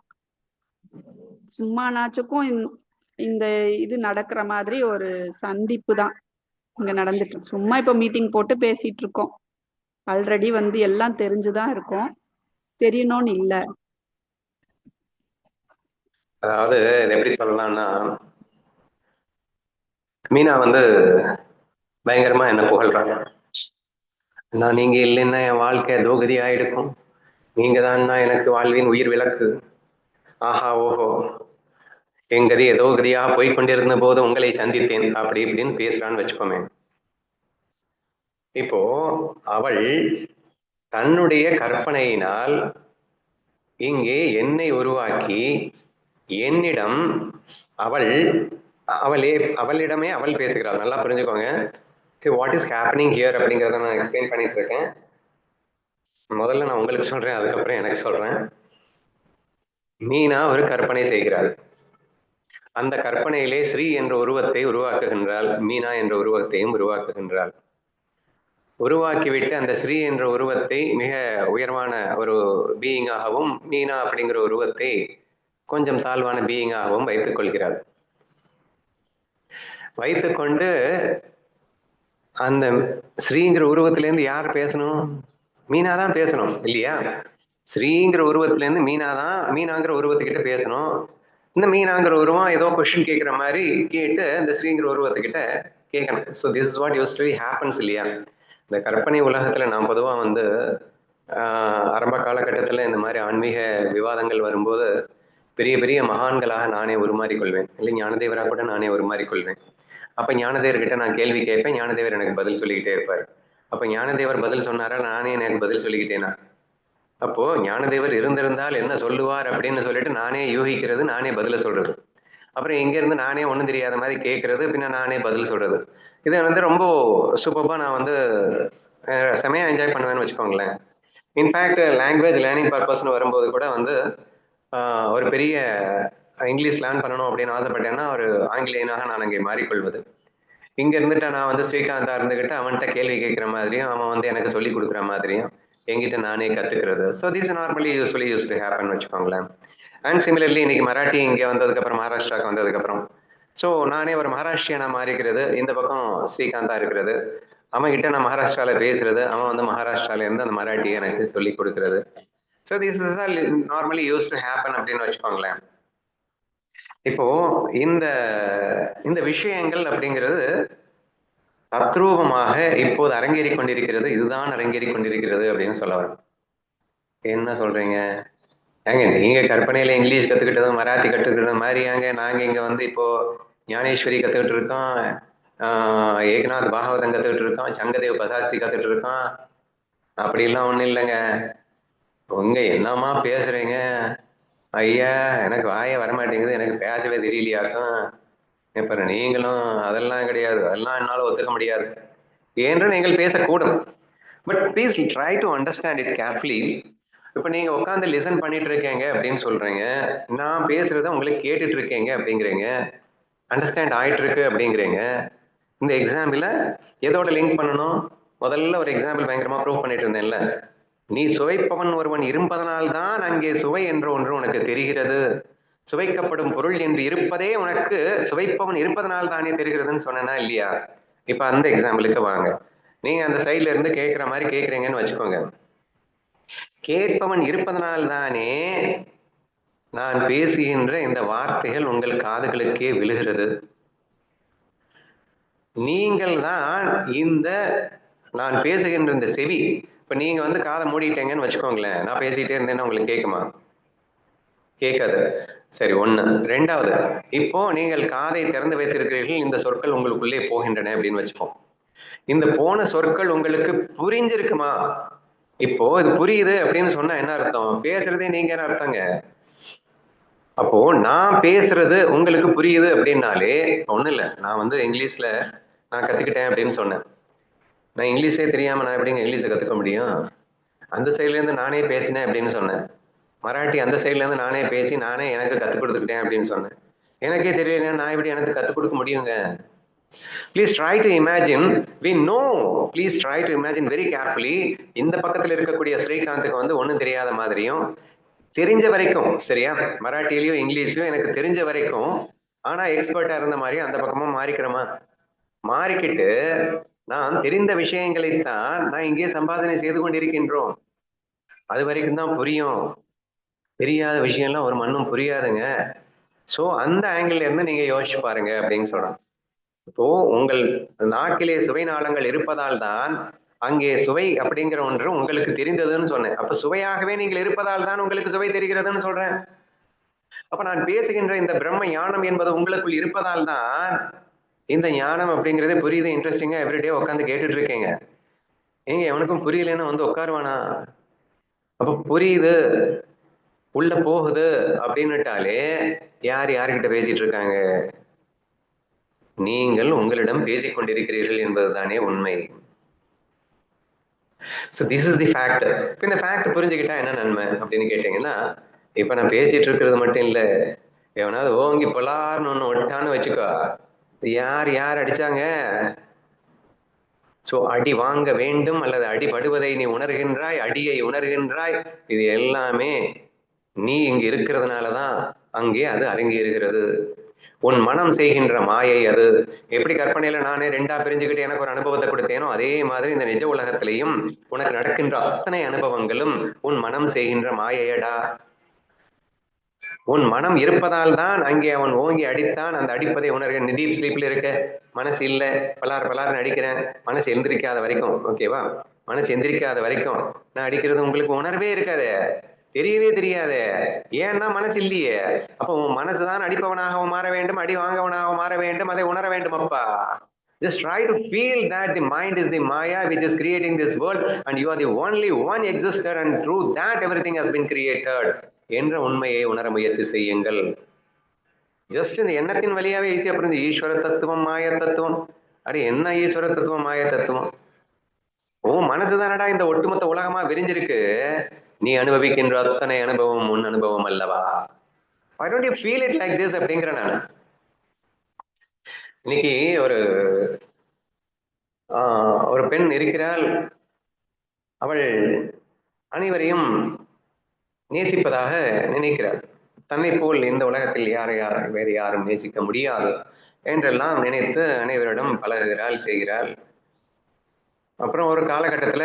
சும்மா நாச்சுக்கும் இந்த இது நடக்கிற மாதிரி ஒரு சந்திப்பு தான் இங்க நடந்துட்டு இருக்கு. சும்மா இப்ப மீட்டிங் போட்டு பேசிட்டு இருக்கோம். ஆல்ரெடி வந்து எல்லாம் தெரிஞ்சுதான் இருக்கும், தெரியணும்னு இல்ல. அதாவது இது எப்படி சொல்லலாம்னா, மீனா வந்து பயங்கரமா என்ன புகழ்றாங்க. நான் நீங்க இல்லைன்னா என் வாழ்க்கை தோகதி ஆயிடுக்கும், நீங்க தான் எனக்கு வாழ்வின் உயிர் விளக்கு, ஆஹா ஓஹோ என் கதி ஏதோ கதியாக போய்கொண்டிருந்த போது உங்களை சந்தித்தேன் அப்படி இப்படின்னு பேசுறான்னு வச்சுப்போமே. இப்போ அவள் தன்னுடைய கற்பனையினால் இங்கே என்னை உருவாக்கி என்னிடம் அவளிடமே அவள் பேசுகிறாள். நல்லா புரிஞ்சுக்கோங்க. வாட் இஸ் ஹேப்பனிங் ஹியர் அப்படிங்கிறத நான் எக்ஸ்பிளைன் பண்ணிட்டு இருக்கேன். முதல்ல நான் உங்களுக்கு சொல்றேன், அதுக்கப்புறம் எனக்கு சொல்றேன். மீனா ஒரு கற்பனை செய்கிறாள். அந்த கற்பனையிலே ஸ்ரீ என்ற உருவத்தை உருவாக்குகின்றாள், மீனா என்ற உருவத்தையும் உருவாக்குகின்றாள். உருவாக்கிவிட்டு அந்த ஸ்ரீ என்ற உருவத்தை மிக உயர்வான ஒரு பீயிங்காகவும், மீனா அப்படிங்கிற உருவத்தை கொஞ்சம் தாழ்வான பீயிங்காகவும் வைத்துக் கொள்கிறாள். வைத்துக்கொண்டு அந்த ஸ்ரீங்கிற உருவத்திலேருந்து யார் பேசணும்? மீனா தான் பேசணும் இல்லையா? ஸ்ரீங்கிற உருவத்திலேருந்து மீனாங்கிற உருவத்துக்கிட்ட பேசணும். இந்த மீனாங்கிற உருவம் ஏதோ கொஸ்டின் கேட்குற மாதிரி கேட்டு இந்த ஸ்ரீங்கிற உருவத்துக்கிட்ட கேட்கணும். So this is what use to happens இல்லையா? இந்த கற்பனை உலகத்துல நான் பொதுவா வந்து ஆரம்ப காலகட்டத்துல இந்த மாதிரி ஆன்மீக விவாதங்கள் வரும்போது பெரிய பெரிய மகான்களாக நானே உருமாறிக்கொள்வேன், இல்லை ஞானதேவராக கூட நானே உருமாறிக்கொள்வேன். அப்ப ஞானதேவர்கிட்ட நான் கேள்வி கேட்பேன், ஞானதேவர் எனக்கு பதில் சொல்லிக்கிட்டே இருப்பார். அப்ப ஞானதேவர் பதில் சொன்னாரா, நானே எனக்கு பதில் சொல்லிக்கிட்டேனா? அப்போ ஞானதேவர் இருந்திருந்தால் என்ன சொல்லுவார் அப்படின்னு சொல்லிட்டு நானே யூகிக்கிறது, நானே பதில சொல்றது. அப்புறம் எங்க இருந்து நானே ஒண்ணும் தெரியாத மாதிரி கேட்கறது, பின்ன நானே பதில் சொல்றது. இதை வந்து ரொம்ப சூப்பர்பா நான் வந்து செமையா என்ஜாய் பண்ணுவேன்னு வச்சுக்கோங்களேன். இன்ஃபேக்ட் லாங்குவேஜ் லேர்னிங் பர்பஸ்னு வரும்போது கூட வந்து ஒரு பெரிய இங்கிலீஷ் லேர்ன் பண்ணணும் அப்படின்னு ஆசைப்பட்டேன்னா ஒரு ஆங்கிலேயனாக நான் அங்கே மாறிக்கொள்வது. இங்க இருந்துட்டு நான் வந்து ஸ்ரீகாந்தா இருந்துகிட்டு அவன்கிட்ட கேள்வி கேட்கிற மாதிரியும் அவன் வந்து எனக்கு சொல்லி கொடுக்குற மாதிரியும் என்கிட்ட நானே கத்துக்கிறது. So this normally usually use to happen வச்சுக்கோங்களேன். அண்ட் சிமிலர்லி இன்னைக்கு மராட்டி இங்கே வந்ததுக்கப்புறம், மகாராஷ்டிராவுக்கு வந்ததுக்கப்புறம், ஸோ நானே ஒரு மகாராஷ்டிரியனா மாறிக்கிறது, இந்த பக்கம் ஸ்ரீகாந்தா இருக்கிறது, அவன் கிட்ட நான் மகாராஷ்டிரால பேசுறது, அவன் வந்து மகாராஷ்டிரால இருந்து அந்த மராட்டியை எனக்கு சொல்லி கொடுக்கறது. So this is normally use to happen அப்படின்னு வச்சுக்கோங்களேன். இப்போ இந்த இந்த விஷயங்கள் அப்படிங்கிறது தத்ரூபமாக இப்போது அரங்கேறி கொண்டிருக்கிறது, இதுதான் அரங்கேறி கொண்டிருக்கிறது அப்படின்னு சொல்ல வரும். என்ன சொல்றீங்க? ஏங்க நீங்க கற்பனையில இங்கிலீஷ் கத்துக்கிட்டது, மராத்தி கத்துக்கிட்டது மாதிரி ஏங்க நாங்க இங்க வந்து இப்போ ஞானேஸ்வரி கத்துக்கிட்டு இருக்கோம், ஏக்நாத் பாகவதம் கத்துக்கிட்டு இருக்கோம், சங்கதேவ் பசாஸ்தி கத்துக்கிட்டு இருக்கோம். அப்படிலாம் ஒண்ணும் இல்லைங்க. உங்க என்னமா பேசுறீங்க ஐயா, எனக்கு வாய வரமாட்டேங்குது, எனக்கு பேசவே தெரியலையாக்கும். இப்ப நீங்களும் அதெல்லாம் கிடையாது, அதெல்லாம் என்னால ஒத்துக்க முடியாது என்று நீங்கள் பேசக்கூடும். But please try to understand it carefully. இப்போ நீங்க உட்காந்து லிசன் பண்ணிட்டு இருக்கீங்க அப்படின்னு சொல்றீங்க, நான் பேசுறத உங்களுக்கு கேட்டுட்டு இருக்கீங்க அப்படிங்கிறீங்க, அண்டர்ஸ்டாண்ட் ஆயிட்டு இருக்கு அப்படிங்கிறீங்க. இந்த எக்ஸாம்பிள எதோட லிங்க் பண்ணணும்? முதல்ல ஒரு எக்ஸாம்பிள் பயங்கரமா ப்ரூவ் பண்ணிட்டு இருந்தேன்ல, நீ சுவைப்பவன் ஒருவன் இருப்பதனால்தான் அங்கே சுவை என்ற ஒன்று உனக்கு தெரிகிறது, சுவைக்கப்படும் பொருள் என்று இருப்பதே உனக்கு சுவைப்பவன் இருப்பதனால் தானே தெரிகிறதுன்னு சொன்னா இல்லையா? இப்ப அந்த எக்ஸாம்பிளுக்கு வாங்க. நீங்க அந்த சைட்ல இருந்து கேட்கிற மாதிரி கேட்கறீங்கன்னு வச்சுக்கோங்க. கேட்பவன் இருப்பதனால்தானே நான் பேசுகின்ற இந்த வார்த்தைகள் உங்கள் காதுகளுக்கே விழுகிறது. நீங்கள் தான் இந்த நான் பேசுகின்ற இந்த செவி. இப்ப நீங்க வந்து காதை மூடிட்டீங்கன்னு வச்சுக்கோங்களேன், நான் பேசிட்டே இருந்தேன்னா உங்களுக்கு கேட்குமா? கேட்காது. சரி, ஒண்ணு. ரெண்டாவது, இப்போ நீங்கள் காதை திறந்து வைத்திருக்கிறீர்கள், இந்த சொற்கள் உங்களுக்குள்ளே போகின்றன அப்படின்னு வச்சுப்போம். இந்த போன சொற்கள் உங்களுக்கு புரிஞ்சிருக்குமா? இப்போ இது புரியுது அப்படின்னு சொன்னா என்ன அர்த்தம்? பேசுறதே நீங்க என்ன அர்த்தங்க? அப்போ நான் பேசுறது உங்களுக்கு புரியுது அப்படின்னாலே ஒண்ணும் இல்லை, நான் வந்து இங்கிலீஷ்ல நான் கத்துக்கிட்டேன் அப்படின்னு சொன்னேன். நான் இங்கிலீஷே தெரியாம நான் எப்படிங்க இங்கிலீஷை கத்துக்க முடியும்? அந்த சைட்ல இருந்து நானே பேசினேன் அப்படின்னு சொன்னேன். மராட்டி அந்த சைட்ல இருந்து நானே பேசி நானே எனக்கு கத்துக் கொடுத்துக்கிட்டேன் அப்படின்னு சொன்னேன். எனக்கே தெரியல, நான் எப்படி எனக்கு கத்துக் கொடுக்க முடியுங்க? Please try to imagine, we know, please try to imagine very carefully. இந்த பக்கத்துல இருக்கக்கூடிய ஸ்ரீகாந்துக்கு வந்து ஒன்றும் தெரியாத மாதிரியும், தெரிஞ்ச வரைக்கும் சரியா, மராட்டியிலயும் இங்கிலீஷ்லயும் எனக்கு தெரிஞ்ச வரைக்கும், ஆனா எக்ஸ்பர்ட்டா இருந்த மாதிரியும் அந்த பக்கமும் மாறிக்கிறோமா? மாறிக்கிட்டு நாம் தெரிந்த விஷயங்களைத்தான் நான் இங்கே சம்பாதனை செய்து கொண்டிருக்கின்றோம். அது வரைக்கும் தான் புரியும், தெரியாத விஷயம்லாம் ஒரு மண்ணும் புரியாதுங்க. சோ அந்த ஆங்கிள் இருந்து நீங்க யோசிச்சு பாருங்க அப்படின்னு சொல்றேன். இப்போ உங்கள் நாக்கிலே சுவை நாளங்கள் இருப்பதால் தான் அங்கே சுவை அப்படிங்கிற ஒன்று உங்களுக்கு தெரிந்ததுன்னு சொன்னேன். அப்ப சுவையாகவே நீங்கள் இருப்பதால் தான் உங்களுக்கு சுவை தெரிகிறதுன்னு சொல்றேன். அப்ப நான் பேசுகின்ற இந்த பிரம்ம ஞானம் என்பது உங்களுக்குள் இருப்பதால் தான் இந்த ஞானம் அப்படிங்கிறதே புரியுது, இன்ட்ரெஸ்டிங்கா எவ்ரிடே உட்காந்து கேட்டுட்டு இருக்கீங்க. ஏங்க எவனுக்கும் புரியலன்னு வந்து உட்காருவானா? அப்ப புரியுது, உள்ள போகுது அப்படின்னுட்டாலே யார் யார்கிட்ட பேசிட்டு இருக்காங்க? நீங்கள் உங்களிடம் பேசிக் கொண்டிருக்கிறீர்கள் என்பதுதானே உண்மை. So this is the fact. இப்போ இந்த ஃபேக்ட் புரிஞ்சுக்கிட்டா என்ன நன்மை அப்படின்னு கேட்டீங்கன்னா, இப்போ நான் பேசிட்டு இருக்கிறது மட்டும் இல்லை, எவனாவது ஓங்கி பொலார்னு ஒன்று ஒட்டான்னு வச்சுக்கோ, யார் யார் அடிச்சாங்க? ஸோ அடி வாங்க வேண்டும் அல்லது அடிபடுவதை நீ உணர்கின்றாய், அடியை உணர்கின்றாய், இது எல்லாமே நீ இங்கு இருக்கிறதுனாலதான் அங்கே அது அரங்கேறுகிறது. உன் மனம் செய்கின்ற மாயை அது. எப்படி கற்பனையில நானே ரெண்டா பிரிஞ்சுக்கிட்டு எனக்கு ஒரு அனுபவத்தை கொடுத்தேனோ அதே மாதிரி இந்த நிஜ உலகத்திலையும் உனக்கு நடக்கின்ற அத்தனை அனுபவங்களும் உன் மனம் செய்கின்ற மாயையடா. உன் மனம் இருப்பதால் தான் அங்கே அவன் ஓங்கி அடித்தான், அந்த அடிப்பதை உணர்க. டீப் ஸ்லீப்ல இருக்க, மனசு இல்ல, பலார்னு அடிக்கிறேன், மனசு எந்திரிக்காத வரைக்கும், ஓகேவா? மனசு எந்திரிக்காத வரைக்கும் நான் அடிக்கிறது உங்களுக்கு உணர்வே இருக்காது, தெரியவே தெரியாது. ஏன்னா மனசு இல்லையே. அப்போ உன் மனசுதான் அடிப்பவனாகவும் மாற வேண்டும், அடி வாங்கவனாகவும் மாற வேண்டும், அதை உணர வேண்டும். அப்பா, just try to feel that the mind is the maya which is creating this world and you are the only one exister and through that everything has been created என்ற உண்மையை உணர முயற்சி செய்யுங்கள். ஜஸ்ட் இந்த எண்ணத்தின் வழியாவே ஈஸியா புரிஞ்சு, ஈஸ்வர தத்துவம் மாய தத்துவம். அடி என்ன ஈஸ்வர தத்துவம் மாய தத்துவம்? ஓ மனசுதானடா இந்த ஒட்டுமொத்த உலகமா விரிஞ்சிருக்கு. நீ அனுபவிக்கின்ற அத்தனை அனுபவம் உன் அனுபவம் அல்லவா? why don't you feel it like this அப்படிங்கிற நான். இன்னைக்கு ஒரு பெண் இருக்கிறாள், அவள் அனைவரையும் நேசிப்பதாக நினைக்கிறாள். தன்னை போல் இந்த உலகத்தில் வேறு யாரும் நேசிக்க முடியாது என்றெல்லாம் நினைத்து அனைவரிடம் பழகுகிறாள், செய்கிறாள். அப்புறம் ஒரு காலகட்டத்துல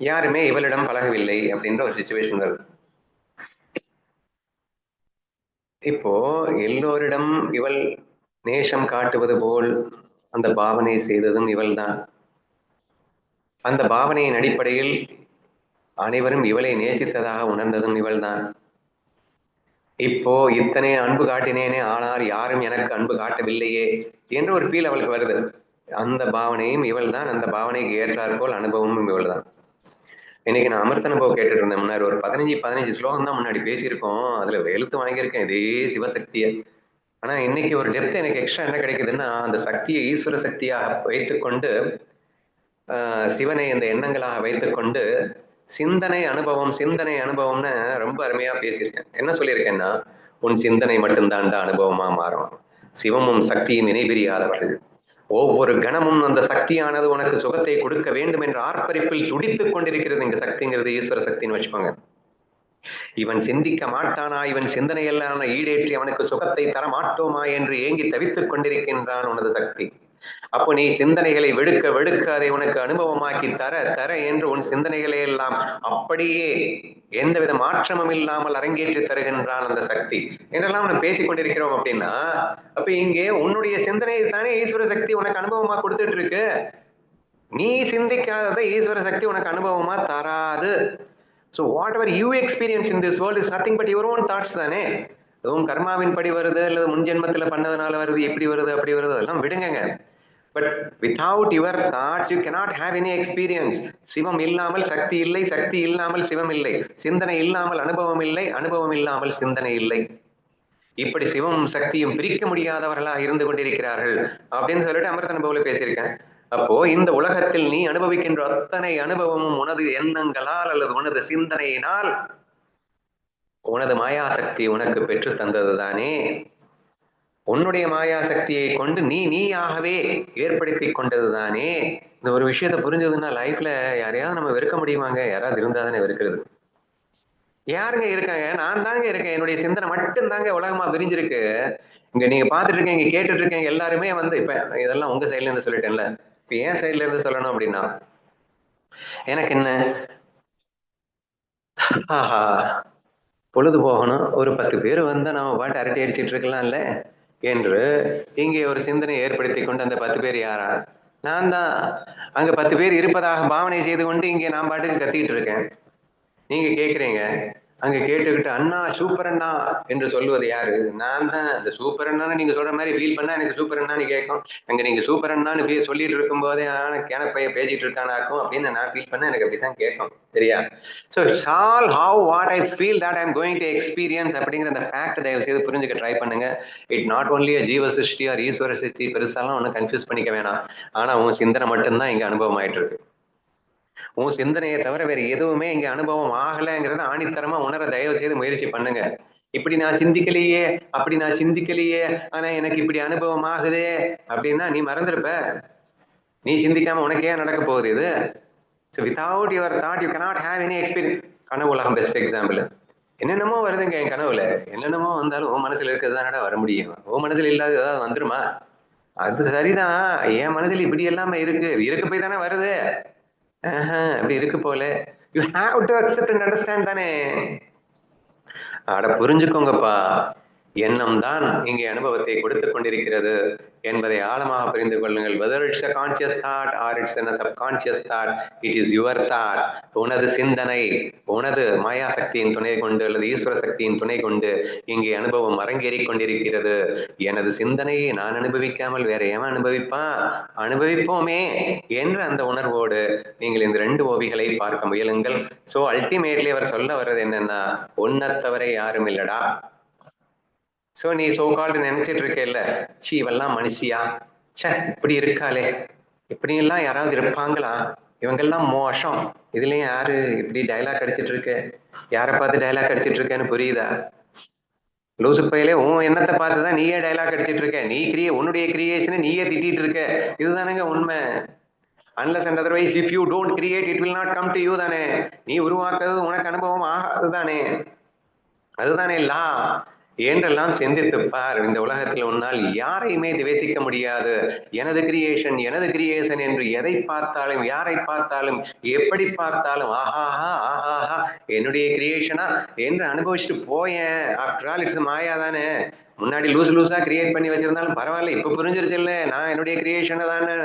யாருமே இவளிடம் பழகவில்லை அப்படின்ற ஒரு சிச்சுவேஷன் வருது. இப்போ எல்லோரிடம் இவள் நேசம் காட்டுவது போல் அந்த பாவனை செய்ததும் இவள்தான். அந்த பாவனையின் அடிப்படையில் அனைவரும் இவளை நேசித்ததாக உணர்ந்ததும் இவள்தான். இப்போ இத்தனை அன்பு காட்டினேனே, ஆனால் யாரும் எனக்கு அன்பு காட்டவில்லையே என்ற ஒரு ஃபீல் அவளுக்கு வருது. அந்த பாவனையும் இவள் தான், அந்த பாவனைக்கு ஏற்றாற்போல் அனுபவமும் இவள் தான். இன்னைக்கு நான் அமிர்த அனுபவம் கேட்டுட்டு இருந்தேன். முன்னாடி ஒரு 15 ஸ்லோகம் தான் முன்னாடி பேசியிருக்கோம், அதுல எழுத்து வாங்கியிருக்கேன் இதே சிவசக்தியை. ஆனா இன்னைக்கு ஒரு டெப்த் எனக்கு எக்ஸ்ட்ரா என்ன கிடைக்குதுன்னா, அந்த சக்தியை ஈஸ்வர சக்தியாக வைத்துக்கொண்டு, சிவனை அந்த எண்ணங்களாக வைத்துக்கொண்டு சிந்தனை அனுபவம்னு ரொம்ப அருமையா பேசியிருக்கேன். என்ன சொல்லியிருக்கேன்னா, உன் சிந்தனை மட்டும்தான்டா அனுபவமா மாறும். சிவமும் சக்தியும் இணைபிரியாதவர்கள். ஒவ்வொரு கணமும் அந்த சக்தியானது உனக்கு சுகத்தை கொடுக்க வேண்டும் என்ற ஆர்ப்பரிப்பில் துடித்துக் கொண்டிருக்கிறது. இங்க சக்திங்கிறது ஈஸ்வர சக்தின்னு வச்சுக்கோங்க. இவன் சிந்திக்க மாட்டானா, இவன் சிந்தனையெல்லாம் ஈடேற்றி அவனுக்கு சுகத்தை தர மாட்டோமா என்று ஏங்கி தவித்துக் கொண்டிருக்கின்றான் உனது சக்தி. அப்போ நீ சிந்தனைகளை வெடுக்க அதை உனக்கு அனுபவமாக்கி தர என்று உன் சிந்தனைகளை எல்லாம் அப்படியே எந்தவித மாற்றமும் இல்லாமல் அரங்கேற்றி தருகின்றான் அந்த சக்தி என்றெல்லாம் நம்ம பேசிக் கொண்டிருக்கிறோம். அப்படின்னா அப்ப இங்கே உன்னுடைய சிந்தனை தானே ஈஸ்வர சக்தி உனக்கு அனுபவமா கொடுத்துட்டு இருக்கு. நீ சிந்திக்காததை ஈஸ்வர சக்தி உனக்கு அனுபவமா தராது. So whatever you experience in this world is nothing but your own thoughts தானே. அதுவும் கர்மாவின் படி வருது அல்லது முன் ஜென்மத்துல பண்ணதுனால வருது, எப்படி வருது அப்படி வருது, அதெல்லாம் விடுங்க. But without your thoughts you cannot have any experience. சிவம் இல்லாமல் சக்தி இல்லை, சக்தி இல்லாமல் சிவம் இல்லை, சிந்தனை இல்லாமல் அனுபவம் இல்லை, அனுபவம் இல்லாமல் சிந்தனை இல்லை. இப்படி சிவமும் சக்தியும் பிரிக்க முடியாதவர்களாக இருந்து கொண்டிருக்கிறார்கள் அப்படின்னு சொல்லிட்டு அமிர்த அனுபவத்துல பேசியிருக்கேன். அப்போ இந்த உலகத்தில் நீ அனுபவிக்கின்ற அத்தனை அனுபவமும் உனது எண்ணங்களால் அல்லது உனது சிந்தனையினால் உனது மாயாசக்தி உனக்கு பெற்று தந்தது தானே. உன்னுடைய மாயாசக்தியை கொண்டு நீயாகவே ஏற்படுத்தி கொண்டது தானே. இந்த ஒரு விஷயத்த புரிஞ்சதுன்னா லைஃப்ல யாரையாவது நம்ம வெறுக்க முடியுமாங்க? யாராவது இருந்தா தானே வெறுக்கிறது. யாருங்க இருக்காங்க? நான் தாங்க இருக்கேன். என்னுடைய சிந்தனை மட்டும் தாங்க உலகமா விரிஞ்சிருக்கு. இங்க நீங்க பாத்துட்டு இருக்கீங்க, இங்க கேட்டுட்டு இருக்கீங்க எல்லாருமே இப்ப இதெல்லாம் உங்க சைட்ல இருந்து சொல்லிட்டேன்ல, இப்ப ஏன் சைட்ல இருந்து சொல்லணும் அப்படின்னா, எனக்கு என்ன பொழுது போகணும், ஒரு 10 பேர் வந்தா நாம பாட்டு அரட்டை அடிச்சிட்டு இருக்கலாம்ல என்று இங்கே ஒரு சிந்தனை ஏற்படுத்தி கொண்டு, அந்த 10 பேர் யாரா? நான் தான். அங்க 10 பேர் இருப்பதாக பாவனை செய்து கொண்டு இங்கே நான் பாட்டுக்கு கத்திக்கிட்டு இருக்கேன். நீங்க கேக்குறீங்க, அங்க கேட்டுக்கிட்டு அண்ணா சூப்பர் அண்ணா என்று சொல்லுவது யாரு? நான் தான். அந்த சூப்பர் அண்ணான்னு நீங்க சொல்ற மாதிரி ஃபீல் பண்ணா எனக்கு சூப்பர் அண்ணான்னு கேட்கும். அங்க நீங்க சூப்பர் அண்ணான்னு சொல்லிட்டு இருக்கும் போதே கேனப்பைய பேசிட்டு இருக்கானாக்கும் அப்படின்னு நான் ஃபீல் பண்ண எனக்கு அப்படித்தான் கேட்கும். சரியா? So it's all how what I feel that I'm going to experience அப்படிங்கிற அந்த ஃபேக்ட் தயவு செய்து புரிஞ்சுக்க ட்ரை பண்ணுங்க. இட் நாட் ஓன்லி ஜீவ சிருஷ்டி ஆர் ஈஸ்வர சிருஷ்டி, பெருசாலாம் ஒன்றும் கன்ஃபியூஸ் பண்ணிக்க வேணாம். ஆனா உன் சிந்தனை மட்டும்தான் இங்க அனுபவம் ஆயிட்டு இருக்கு. உன் சிந்தனையை தவிர வேற எதுவுமே இங்க அனுபவம் ஆகலைங்கிறத ஆணித்தரமா உணர தயவு செய்து முயற்சி பண்ணுங்க. இப்படி நான் சிந்திக்கலையே, அப்படி நான் சிந்திக்கலையே, ஆனா எனக்கு இப்படி அனுபவம் ஆகுதே அப்படின்னா நீ மறந்துருப்ப. நீ சிந்திக்காம உனக்கே நடக்க போகுது இது. So without your thought you cannot have any experience. கனவு உலகம் பெஸ்ட் எக்ஸாம்பிள். என்னென்னமோ வருதுங்க என் கனவுல. என்னென்னமோ வந்தாலும் உன் மனசுல இருக்கிறது தானடா வர முடியும். உன் மனசுல இல்லாத ஏதாவது வந்துருமா? அது சரிதான். என் மனசுல இப்படி எல்லாமே இருக்கு போய் தானே வருது. அப்படி இருக்கு போல. You have to accept and understand தானே. அட புரிஞ்சுக்கோங்கப்பா, எண்ணம் தான் இங்கே அனுபவத்தை கொடுத்து கொண்டிருக்கிறது என்பதை ஆழமாக புரிந்து கொள்ளுங்கள். whether it's a conscious thought or it's a subconscious thought, it is your thought. உனது சிந்தனை உனது மாயா சக்தியின் துணை கொண்டு அல்லது ஈஸ்வர சக்தியின் துணை கொண்டு இங்கே அனுபவம் அரங்கேறி கொண்டிருக்கிறது. எனது சிந்தனையை நான் அனுபவிக்காமல் வேற எவன் அனுபவிப்பான்? அனுபவிப்போமே என்ற அந்த உணர்வோடு நீங்கள் இந்த 2 ஓவிகளை பார்க்க முயலுங்கள். சோ அல்டிமேட்லி அவர் சொல்ல வர்றது என்னன்னா, உன்னை தவிர யாரும் இல்லடா. சோ நீ சோகால்டு நினைச்சிட்டு இருக்கேல்ல, சி இவெல்லாம் மனுஷியா, சே இப்படி இருக்காளே, இப்படி எல்லாம் யாராவது இருப்பாங்களா, இவங்கெல்லாம் மோசம், இதுலயும் யாரு இப்படி டைலாக் அடிச்சிட்டு இருக்கு, யாரை பார்த்து டைலாக் அடிச்சிட்டு இருக்கேன்னு புரியுதா? லூசு பையிலே உன் எண்ணத்தை பார்த்துதான் நீயே டைலாக் அடிச்சிட்டு இருக்க. நீ உன்னுடைய கிரியேஷனை நீயே திட்டிட்டு இருக்க. இதுதானங்க உண்மை. Unless and otherwise if you don't create it will not come to you தானே. நீ உருவாக்குறது உனக்கு அனுபவம் ஆகாது தானே. அதுதானே லா என்றெல்லாம் சிந்தித்து பார். இந்த உலகத்தில் உன்னால் யாரையுமே துவேசிக்க முடியாது. எனது கிரியேஷன் என்று எதை பார்த்தாலும் யாரை பார்த்தாலும் எப்படி பார்த்தாலும் ஆஹாஹா ஆஹாஹா என்னுடைய கிரியேஷனா என்று அனுபவிச்சுட்டு போயேன். ஆஃப்டர் ஆல் இட்ஸ் மாயா தானே. முன்னாடி லூசா கிரியேட் பண்ணி வச்சிருந்தாலும் பரவாயில்ல, இப்ப புரிஞ்சிருச்சு இல்ல நான் என்னுடைய கிரியேஷனை தானே.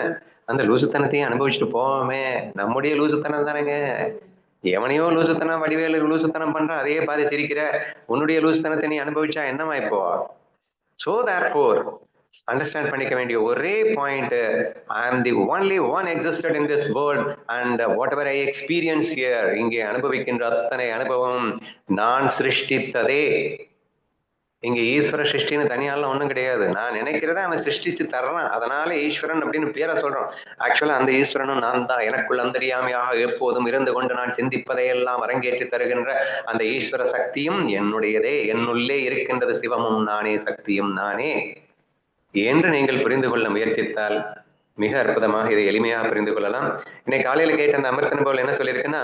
அந்த லூசுத்தனத்தையும் அனுபவிச்சுட்டு போவோமே. நம்முடைய லூசுத்தனம் தானேங்க. எவனையோ லூசுத்தனம் வடிவேலு லூசுத்தனம் பண்ற, அதே பாதி சிரிக்கிற. உன்னுடைய லூசுத்தனத்தை நீ அனுபவிச்சா என்னமா இப்போ? சோ therefore அண்டர்ஸ்டாண்ட் பண்ணிக்க வேண்டிய ஒரே பாயிண்ட், ஐ ஆம் the only one existed in this world and what ever I experience here, இங்கே அனுபவிக்கின்ற அத்தனை அனுபவம் நான் சிருஷ்டித்ததே. இங்க ஈஸ்வர சிருஷ்டின்னு தனியாலாம் ஒண்ணும் கிடையாது. நான் நினைக்கிறத அவன் சிருஷ்டிச்சு தர்றான், அதனால ஈஸ்வரன் அப்படின்னு பேரை சொல்றோம். ஆக்சுவலா அந்த ஈஸ்வரனும் நான் தான். எனக்குள் அந்தரியாமையாக எப்போதும் இருந்து கொண்டு நான் சிந்திப்பதையெல்லாம் அரங்கேற்றி தருகின்ற அந்த ஈஸ்வர சக்தியும் என்னுடையதே. என்னுள்ளே இருக்கின்றது சிவமும் நானே, சக்தியும் நானே என்று நீங்கள் புரிந்து கொள்ள முயற்சித்தால் மிக அற்புதமாக இதை எளிமையாக புரிந்து கொள்ளலாம். இன்னைக்கு காலையில கேட்ட அந்த அமிர்தன் போல் என்ன சொல்லியிருக்குன்னா,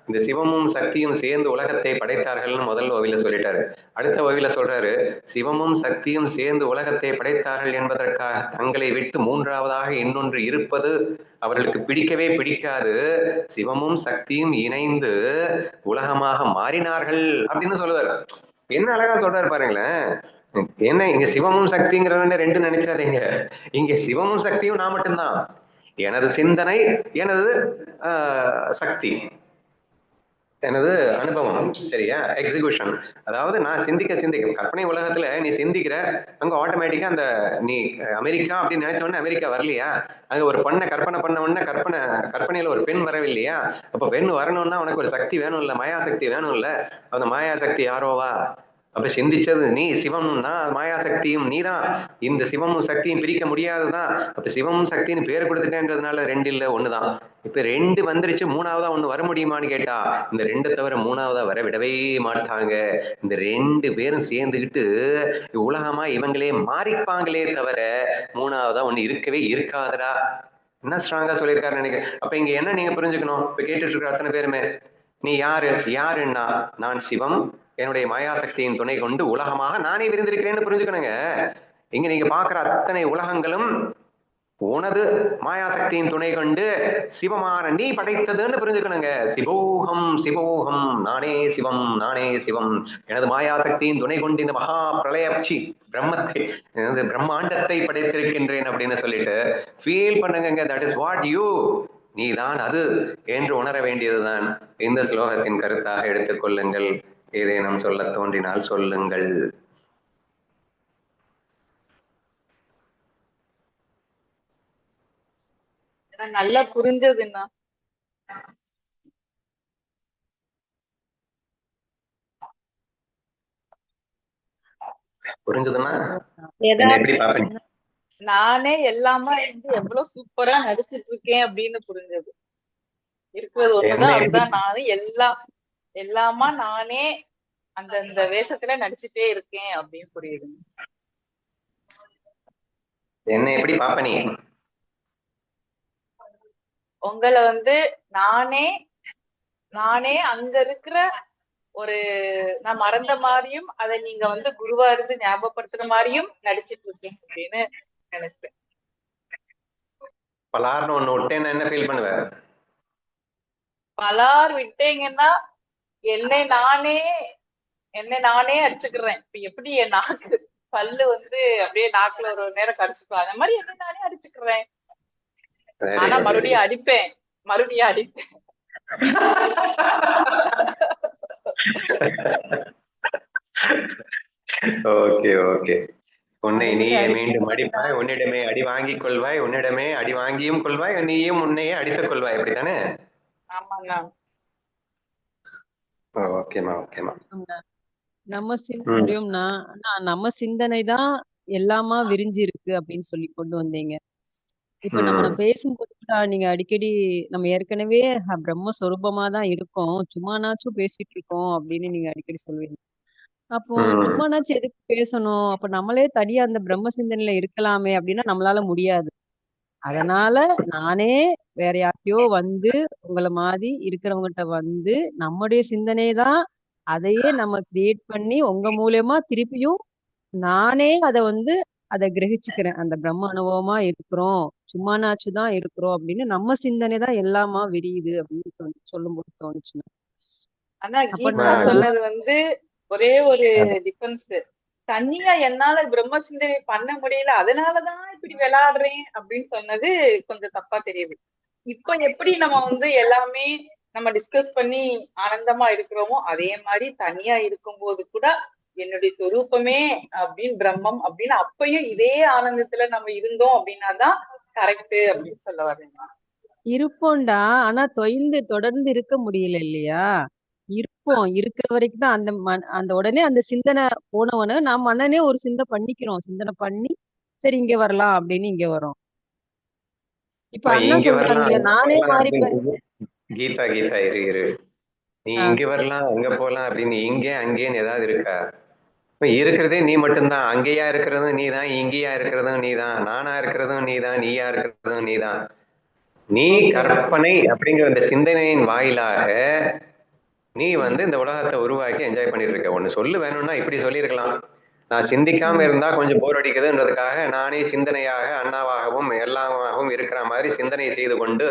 இந்த சிவமும் சக்தியும் சேர்ந்து உலகத்தை படைத்தார்கள்னு முதல் ஓவில சொல்லிட்டாரு. அடுத்த ஓவில சொல்றாரு, சிவமும் சக்தியும் சேர்ந்து உலகத்தை படைத்தார்கள் என்பதற்காக தங்களை விட்டு மூன்றாவதாக இன்னொன்று இருப்பது அவர்களுக்கு பிடிக்கவே பிடிக்காது. சிவமும் சக்தியும் இணைந்து உலகமாக மாறினார்கள் அப்படின்னு சொல்லுவார். என்ன அழகா சொல்றாரு பாருங்களேன். என்ன இங்க சிவமும் சக்திங்கிறத 2 நினைச்சிடாதீங்க. இங்க சிவமும் சக்தியும் நான் மட்டும்தான். எனது சிந்தனை, எனது சக்தி, எனது அனுபவம், சரியா? எக்ஸிகியூஷன். அதாவது நான் சிந்திக்க கற்பனை உலகத்துல நீ சிந்திக்கிற, அங்க ஆட்டோமேட்டிக்கா அந்த நீ அமெரிக்கா அப்படின்னு நினைச்ச உடனே அமெரிக்கா வரலையா? அங்க ஒரு பொண்ணை கற்பனை பண்ண உடனே கற்பனையில ஒரு பெண் வரவில்லையா? அப்ப பெண் வரணும்னா உனக்கு ஒரு சக்தி வேணும் இல்ல, மாயா சக்தி வேணும் இல்ல. அந்த மாயா சக்தி யாரோவா? அப்ப சிந்திச்சது நீ, சிவம்னா மாயா சக்தியும் நீதான். இந்த சிவமும் சக்தியும் பிரிக்க முடியாதுதான். அப்ப சிவமும் சக்தின்னு பேர் கொடுத்துட்டேன்றதுனால 2 இல்ல 1 தான். இப்ப 2 வந்துருச்சு, 3ஆவதா 1 வர முடியுமான்னு கேட்டா இந்த 2 தவிர 3ஆவதா வர விடவே மாட்டாங்க. இந்த 2 பேரும் சேர்ந்துகிட்டு உலகமா இவங்களே மாறிப்பாங்களே தவிர 3ஆவதா 1 இருக்கவே இருக்காதடா. என்ன ஸ்ட்ராங்கா சொல்லியிருக்காரு நினைக்கிறேன். அப்ப இங்க என்ன நீங்க புரிஞ்சுக்கணும், இப்ப கேட்டுட்டு இருக்கிற அத்தனை பேருமே, நீ யாருன்னா நான் சிவம், என்னுடைய மாயாசக்தியின் துணை கொண்டு உலகமாக நானே விரிந்திருக்கிறேன்னு புரிஞ்சுக்கணுங்க. இங்க நீங்க பாக்குற அத்தனை உலகங்களும் உனது மாயாசக்தியின் துணை கொண்டு சிவமான நீ படைத்ததுன்னு புரிஞ்சுக்கணுங்க. சிவோகம் நானே சிவம், எனது மாயாசக்தியின் துணை கொண்டு இந்த மகா பிரளயப்சி பிரம்மாண்டத்தை படைத்திருக்கின்றேன் அப்படின்னு சொல்லிட்டு ஃபீல் பண்ணுங்க. தட் இஸ் வாட் யூ, நீதான் அது என்று உணர வேண்டியதுதான் இந்த ஸ்லோகத்தின் கருத்தாக எடுத்துக்கொள்ளுங்கள். ஏதேனும் சொல்ல தோன்றினால் சொல்லுங்கள். நல்லா புரிஞ்சதுண்ணா. புரிஞ்சதுன்னா என்ன எப்படி பாப்பீங்க? நானே எல்லாமே வந்து எவ்வளவு சூப்பரா நடிச்சிட்டு இருக்கேன் அப்படின்னு புரிஞ்சது. இருக்கிறது ஒண்ணுதான், அதுதான் நானும் எல்லாமா நானே அந்த வேஷத்துல நடிச்சுட்டே இருக்கேன் அப்படின்னு புரியுது. என்ன எப்படி பாப்ப நீ? உங்களை வந்து நானே அங்க இருக்கிற ஒரு நான் மறந்த மாதிரியும் அதை நீங்க வந்து குருவா இருந்து ஞாபகப்படுத்துற மாதிரியும் நடிச்சிட்டு இருக்கேன் அப்படின்னு நினைச்சேன். பலார்னு ஒண்ணு விட்டேன்னு என்ன ஃபீல் பண்ணுவ? பலார் விட்டீங்கன்னா என்னை நானே அடிச்சுக்கிறேன். இப்ப எப்படி என் நாக்கு பல்லு வந்து அப்படியே நாக்குல ஒரு நேரம் கடிச்சுக்கும், அந்த மாதிரி என்ன நானே அடிச்சுக்கிறேன். ஆனா மறுபடியும் அடிப்பேன். Okay okay. உன்னை நீயே மீண்டும் அடிப்பாய், உன்னிடமே அடி வாங்கிக் கொள்வாய், உன்னிடமே அடி வாங்கியும் கொள்வாய், நீயும் உன்னையே அடித்துக் கொள்வாய், அப்படித்தானே? ஆமாண்ணா. ஓகேமா ஓகேமா. நம்ம சிந்தனை தான் எல்லாமா விரிஞ்சு இருக்கு அப்படின்னு சொல்லி கொண்டு வந்தீங்க. இப்ப நம்ம பேசும்போது நீங்க அடிக்கடி நம்ம ஏற்கனவே பிரம்மஸ்வரூபமா தான் இருக்கோம், சும்மானாச்சும் பேசிட்டு இருக்கோம் அப்படின்னு நீங்க அடிக்கடி சொல்லுவீங்க. அப்போ சும்மானாச்சும் எதுக்கு பேசணும், அப்ப நம்மளே தனியா அந்த பிரம்ம சிந்தனையில இருக்கலாமே அப்படின்னா நம்மளால முடியாது. அதனால நானே வேற யார்கிட்டயோ வந்து உங்களை மாதிரி இருக்கிறவங்ககிட்ட வந்து நம்முடைய சிந்தனை தான் அதையே நம்ம கிரியேட் பண்ணி உங்க மூலியமா திருப்பியும் நானே அதை கிரகிச்சுக்கிறேன். அந்த பிரம்ம அனுபவமா இருக்கிறோம், சும்மானாச்சுதான் இருக்கிறோம் அப்படின்னு நம்ம சிந்தனை தான் எல்லாமா விரியுது அப்படின்னு சொல்லும்போது தோணுச்சுன்னா. ஆனா கீதா சொன்னது வந்து ஒரே ஒரு டிஃபரன்ஸ், தனியா என்னால பிரம்ம சிந்தனை பண்ண முடியல அதனாலதான் இப்படி விளையாடுறேன் அப்படின்னு சொன்னது கொஞ்சம் தப்பா தெரியுது. இப்ப எப்படி நம்ம வந்து எல்லாமே நம்ம டிஸ்கஸ் பண்ணி ஆனந்தமா இருக்கிறோமோ அதே மாதிரி தனியா இருக்கும்போது கூட என்னுடைய சொரூபமே அப்படின்னு பிரம்மம் அப்படின்னு அப்பயும் இதே ஆனந்தத்துல நம்ம இருந்தோம் அப்படின்னாதான் கரெக்ட் அப்படின்னு சொல்ல வர்றீங்க. இருப்போம்டா, ஆனா தொடர்ந்து இருக்க முடியல இல்லையா? இருப்போம், இருக்கிற வரைக்கும் தான் அந்த உடனே அந்த சிந்தனை போனவன நான் மனனே ஒரு சிந்தனை பண்ணி சரி இங்க வரலாம் அப்படின்னு இங்க வரும். இப்ப அண்ணா சொல்றாங்க நானே மாறிப்பேன். கீதா இரு நீ இங்க வரலாம் அங்க போலாம் அப்படின்னு இங்கே அங்கேன்னு ஏதாவது இருக்கா? இருக்கிறதே நீ மட்டும்தான். அங்கேயா இருக்கிறதும் நீதான், இங்கேயா இருக்கிறதும் நீதான், நானா இருக்கிறதும் நீதான், நீயா இருக்கிறதும் நீதான். நீ கற்பனை அப்படிங்கிற அந்த சிந்தனையின் வாயிலாக நீ வந்து இந்த உலகத்தை உருவாக்கி என்ஜாய் பண்ணிட்டு இருக்க. ஒண்ணு சொல்லு வேணும்னா இப்படி சொல்லியிருக்கலாம், நான் சிந்திக்காம இருந்தா கொஞ்சம் போர் அடிக்குதுன்றதுக்காக நானே சிந்தனையாக அண்ணாவாகவும் எல்லாமாகவும் இருக்கிற மாதிரி சிந்தனை செய்து கொண்டு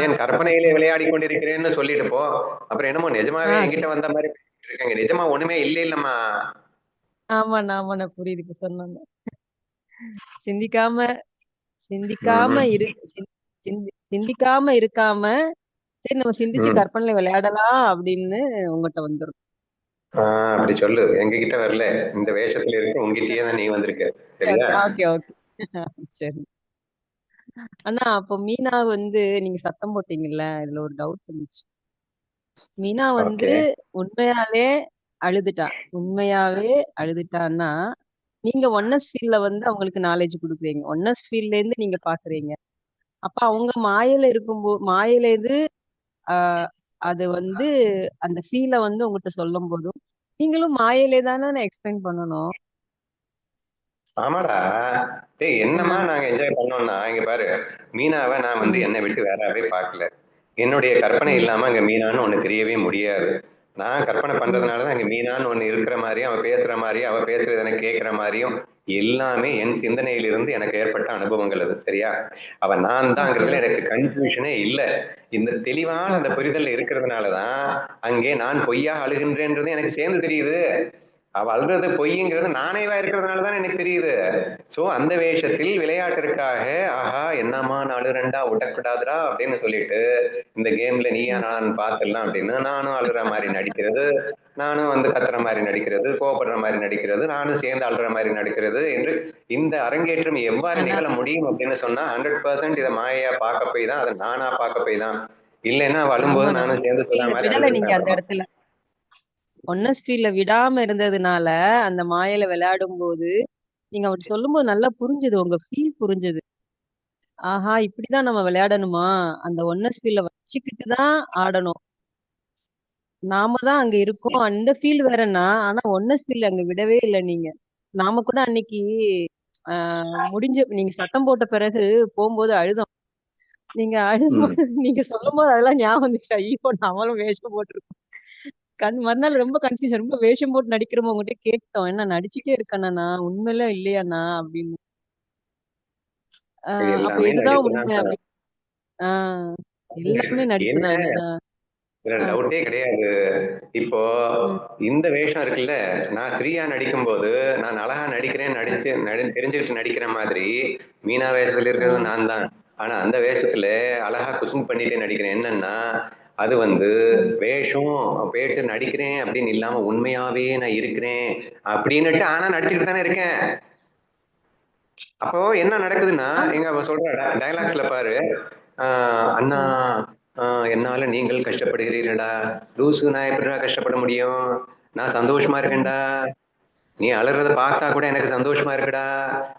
என் கற்பனையிலே விளையாடி கொண்டிருக்கிறேன்னு சொல்லிட்டு போ. அப்புறம் என்னமோ நிஜமாவே என்கிட்ட வந்த மாதிரி இருக்காங்க. நிஜமா ஒண்ணுமே இல்லை இல்லம்மா. ஆமாண்ணா புரியுது சொன்னாங்க. சிந்திக்காம இருக்காம சரி நம்ம சிந்திச்சு கற்பனையில விளையாடலாம் அப்படின்னு உங்ககிட்ட வந்துடும். அப்படி சொல்லு. எங்க கிட்ட வரல, இந்த வேஷத்துல இருக்கு, உங்ககிட்டயே தான் நீ வந்திருக்க. சரியா? ஓகே சரி அண்ணா. அப்போ மீனா வந்து நீங்க சத்தம் போட்டீங்கல்ல, இதுல ஒரு டவுட் இருந்துச்சு. மீனா வந்து உண்மையாவே அழுதுட்டான்னா நீங்க ஒன்னஸ் ஃபீல்ட்ல வந்து அவங்களுக்கு நாலேஜ் கொடுக்குறீங்க, ஒன்னஸ் ஃபீல்ட்ல இருந்து நீங்க பாக்குறீங்க. அப்ப அவங்க மாயையில இருந்து அது வந்து அந்த ஃபீலை வந்து உங்ககிட்ட சொல்லும் போதும் நீங்களும் மாயையிலே தானே எக்ஸ்பிளைன் பண்ணணும். ஆமாடா. என்னமா நாங்க என்ஜாய் பண்ணோம்னா, இங்க பாரு, மீனாவை நான் வந்து என்னை விட்டு வேறாவே பார்க்கல. என்னுடைய கற்பனை இல்லாம அங்க மீனான்னு ஒண்ணு தெரியவே முடியாது. நான் கற்பனை பண்றதுனாலதான் அங்க மீனான்னு ஒண்ணு இருக்கிற மாதிரியும், அவ பேசுற மாதிரியும், அவ பேசுறது எனக்கு கேட்கிற மாதிரியும் எல்லாமே என் சிந்தனையிலிருந்து எனக்கு ஏற்பட்ட அனுபவங்கள். அது சரியா? அவ நான் தான்ங்கிறதுல எனக்கு கன்ஃபியூஷனே இல்லை. இந்த தெளிவான அந்த புரிதல் இருக்கிறதுனாலதான் அங்கே நான் பொய்யா அழுகின்றேன்றது எனக்கு சேர்ந்து தெரியுது. அவ அழுறது பொய்ங்கிறது நானேவா இருக்கிறதுனாலதான் எனக்கு தெரியுது. சோ அந்த வேஷத்தில் விளையாட்டிற்காக ஆஹா என்னம்மா அழுறண்டா விடக்கூடாதுடா அப்படின்னு சொல்லிட்டு இந்த கேம்ல நீயா நான் பார்த்துடலாம் அப்படின்னு நானும் அழுற மாதிரி நடிக்கிறது, நானும் வந்து கத்துற மாதிரி நடிக்கிறது, கோபப்படுற மாதிரி நடிக்கிறது, நானும் சேர்ந்து அழுற மாதிரி நடிக்கிறது என்று இந்த அரங்கேற்றம் எவ்வாறு நிகழ முடியும் அப்படின்னு சொன்னா 100% இதை மாயா பார்க்க போய் தான், அதை நானா பார்க்க போய் தான். இல்லைன்னா அவ அழும்போது நானும் சேர்ந்து சொல்ற மாதிரி விடல நீங்க அந்த அழுதுருப்பேன். இடத்துல ஒன்னஸ்பீல்ல விடாம இருந்ததுனால அந்த மாயையில விளையாடும் போது நீங்க அவர் சொல்லும்போது நல்லா புரிஞ்சுது, உங்க ஃபீல் புரிஞ்சுது. ஆஹா இப்படிதான் நம்ம விளையாடணுமா, அந்த ஒன்னஸ்பீல்ல வச்சுக்கிட்டு தான் ஆடணும், நாம தான் அங்க இருக்கோம் அந்த ஃபீல் வேறன்னா. ஆனா ஒன்னஸ்பீல்ல அங்க விடவே இல்லை நீங்க. நாம கூட அன்னைக்கு முடிஞ்ச நீங்க சத்தம் போட்ட பிறகு போகும்போது அழுதோம். நீங்க அழும்போது நீங்க சொல்லும் போது அதெல்லாம் ஞாபகம் வந்துச்சு. ஐயோ நம்மளும் வேஷம் போட்டிருக்கோம். மறுநாள் ரொம்ப கன்ஃபியூஷன், ரொம்ப வேஷம் போட்டு நடிக்கிறோம். உங்ககிட்ட கேட்டோம், என்ன நடிச்சுட்டே இருக்கேனா உண்மையில இல்லையாண்ணா அப்படின்னு. அப்ப எல்லாமே இதுதான் நடிப்புதான். உண்மை அப்படி. எல்லாமே நடிப்பு என்ன தான் இல்லையா? டவுட்டே கிடையாது. இப்போ இந்த வேஷம் இருக்குல்ல, நான் ஸ்ரீயா நடிக்கும் போது நான் அழகா நடிக்கிறேன் தெரிஞ்சுக்கிட்டு நடிக்கிற மாதிரி மீனா வேஷத்துல இருக்கிறது நான் தான். ஆனா அந்த வேஷத்துல அழகா குசும் பண்ணிட்டு நடிக்கிறேன். என்னன்னா அது வந்து வேஷம் போயிட்டு நடிக்கிறேன் அப்படின்னு இல்லாம உண்மையாவே நான் இருக்கிறேன் அப்படின்னுட்டு ஆனா நடிச்சுக்கிட்டு தானே இருக்கேன். அப்போ என்ன நடக்குதுன்னா எங்க சொல்ற டயலாக்ஸ்ல பாரு, அண்ணா என்னால நீங்கள் கஷ்டப்படுகிறீர்களா, லூசு நான் எப்படிடா கஷ்டப்பட முடியும், நான் சந்தோஷமா இருக்கேன்டா, நீ அலறத பார்த்தா கூட எனக்கு சந்தோஷமா இருக்குடா,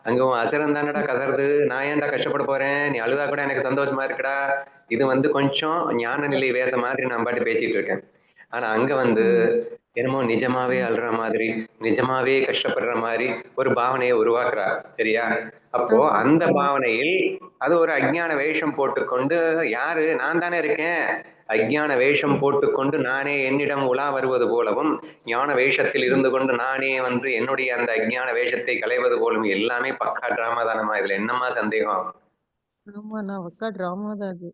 அங்க உன் அசரம் தானடா கதறது, நான் ஏன்டா கஷ்டப்பட போறேன், நீ அழுதா கூட எனக்கு சந்தோஷமா இருக்குடா. இது வந்து கொஞ்சம் ஞான நிலை வேச மாதிரி நான் பாட்டு பேசிட்டு இருக்கேன். ஆனா அங்க வந்து என்னமோ நிஜமாவே அழுற மாதிரி, நிஜமாவே கஷ்டப்படுற மாதிரி ஒரு பாவனையை உருவாக்குறா. சரியா? அப்போ அந்த பாவனையில் அது ஒரு அஞ்ஞான வேஷம் போட்டுக்கொண்டு, யாரு நான் தானே இருக்கேன், அஞ்ஞான வேஷம் போட்டுக்கொண்டு நானே என்னிடம் உலா வருவது போலவும், ஞான வேஷத்தில் இருந்து கொண்டு நானே வந்து என்னுடைய அந்த அஞ்ஞான வேஷத்தை களைவது போலும் எல்லாமே பக்கா டிராமா தானம்மா. இதுல என்னம்மா சந்தேகம்? ஆமா நான் பக்கா டிராமா தான் அது.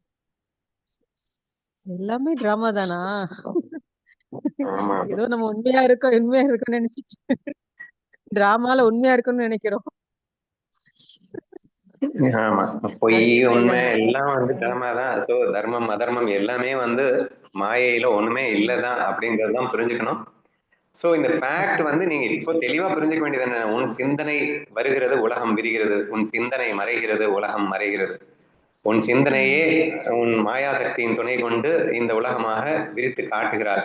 எல்லாமே டிராமா தானா? ஏதோ நம்ம உண்மையா இருக்கோம்னு நினைச்சிட்டு டிராமால உண்மையா இருக்கும்னு நினைக்கிறோம். ஆமா, பொய் உண்மை எல்லாம் வந்து டிராமா தான். சோ தர்மம் அதர்மம் எல்லாமே வந்து மாயையில ஒண்ணுமே இல்லதான் அப்படிங்கறதுதான் புரிஞ்சுக்கணும். சோ இந்த ஃபேக்ட் வந்து நீங்க இப்போ தெளிவா புரிஞ்சுக்க வேண்டியது என்ன, உன் சிந்தனை வருகிறது உலகம் விரிகிறது, உன் சிந்தனை மறைகிறது உலகம் மறைகிறது. உன் சிந்தனையே உன் மாயாசக்தியின் துணை கொண்டு இந்த உலகமாக விரித்து காட்டுகிறார்.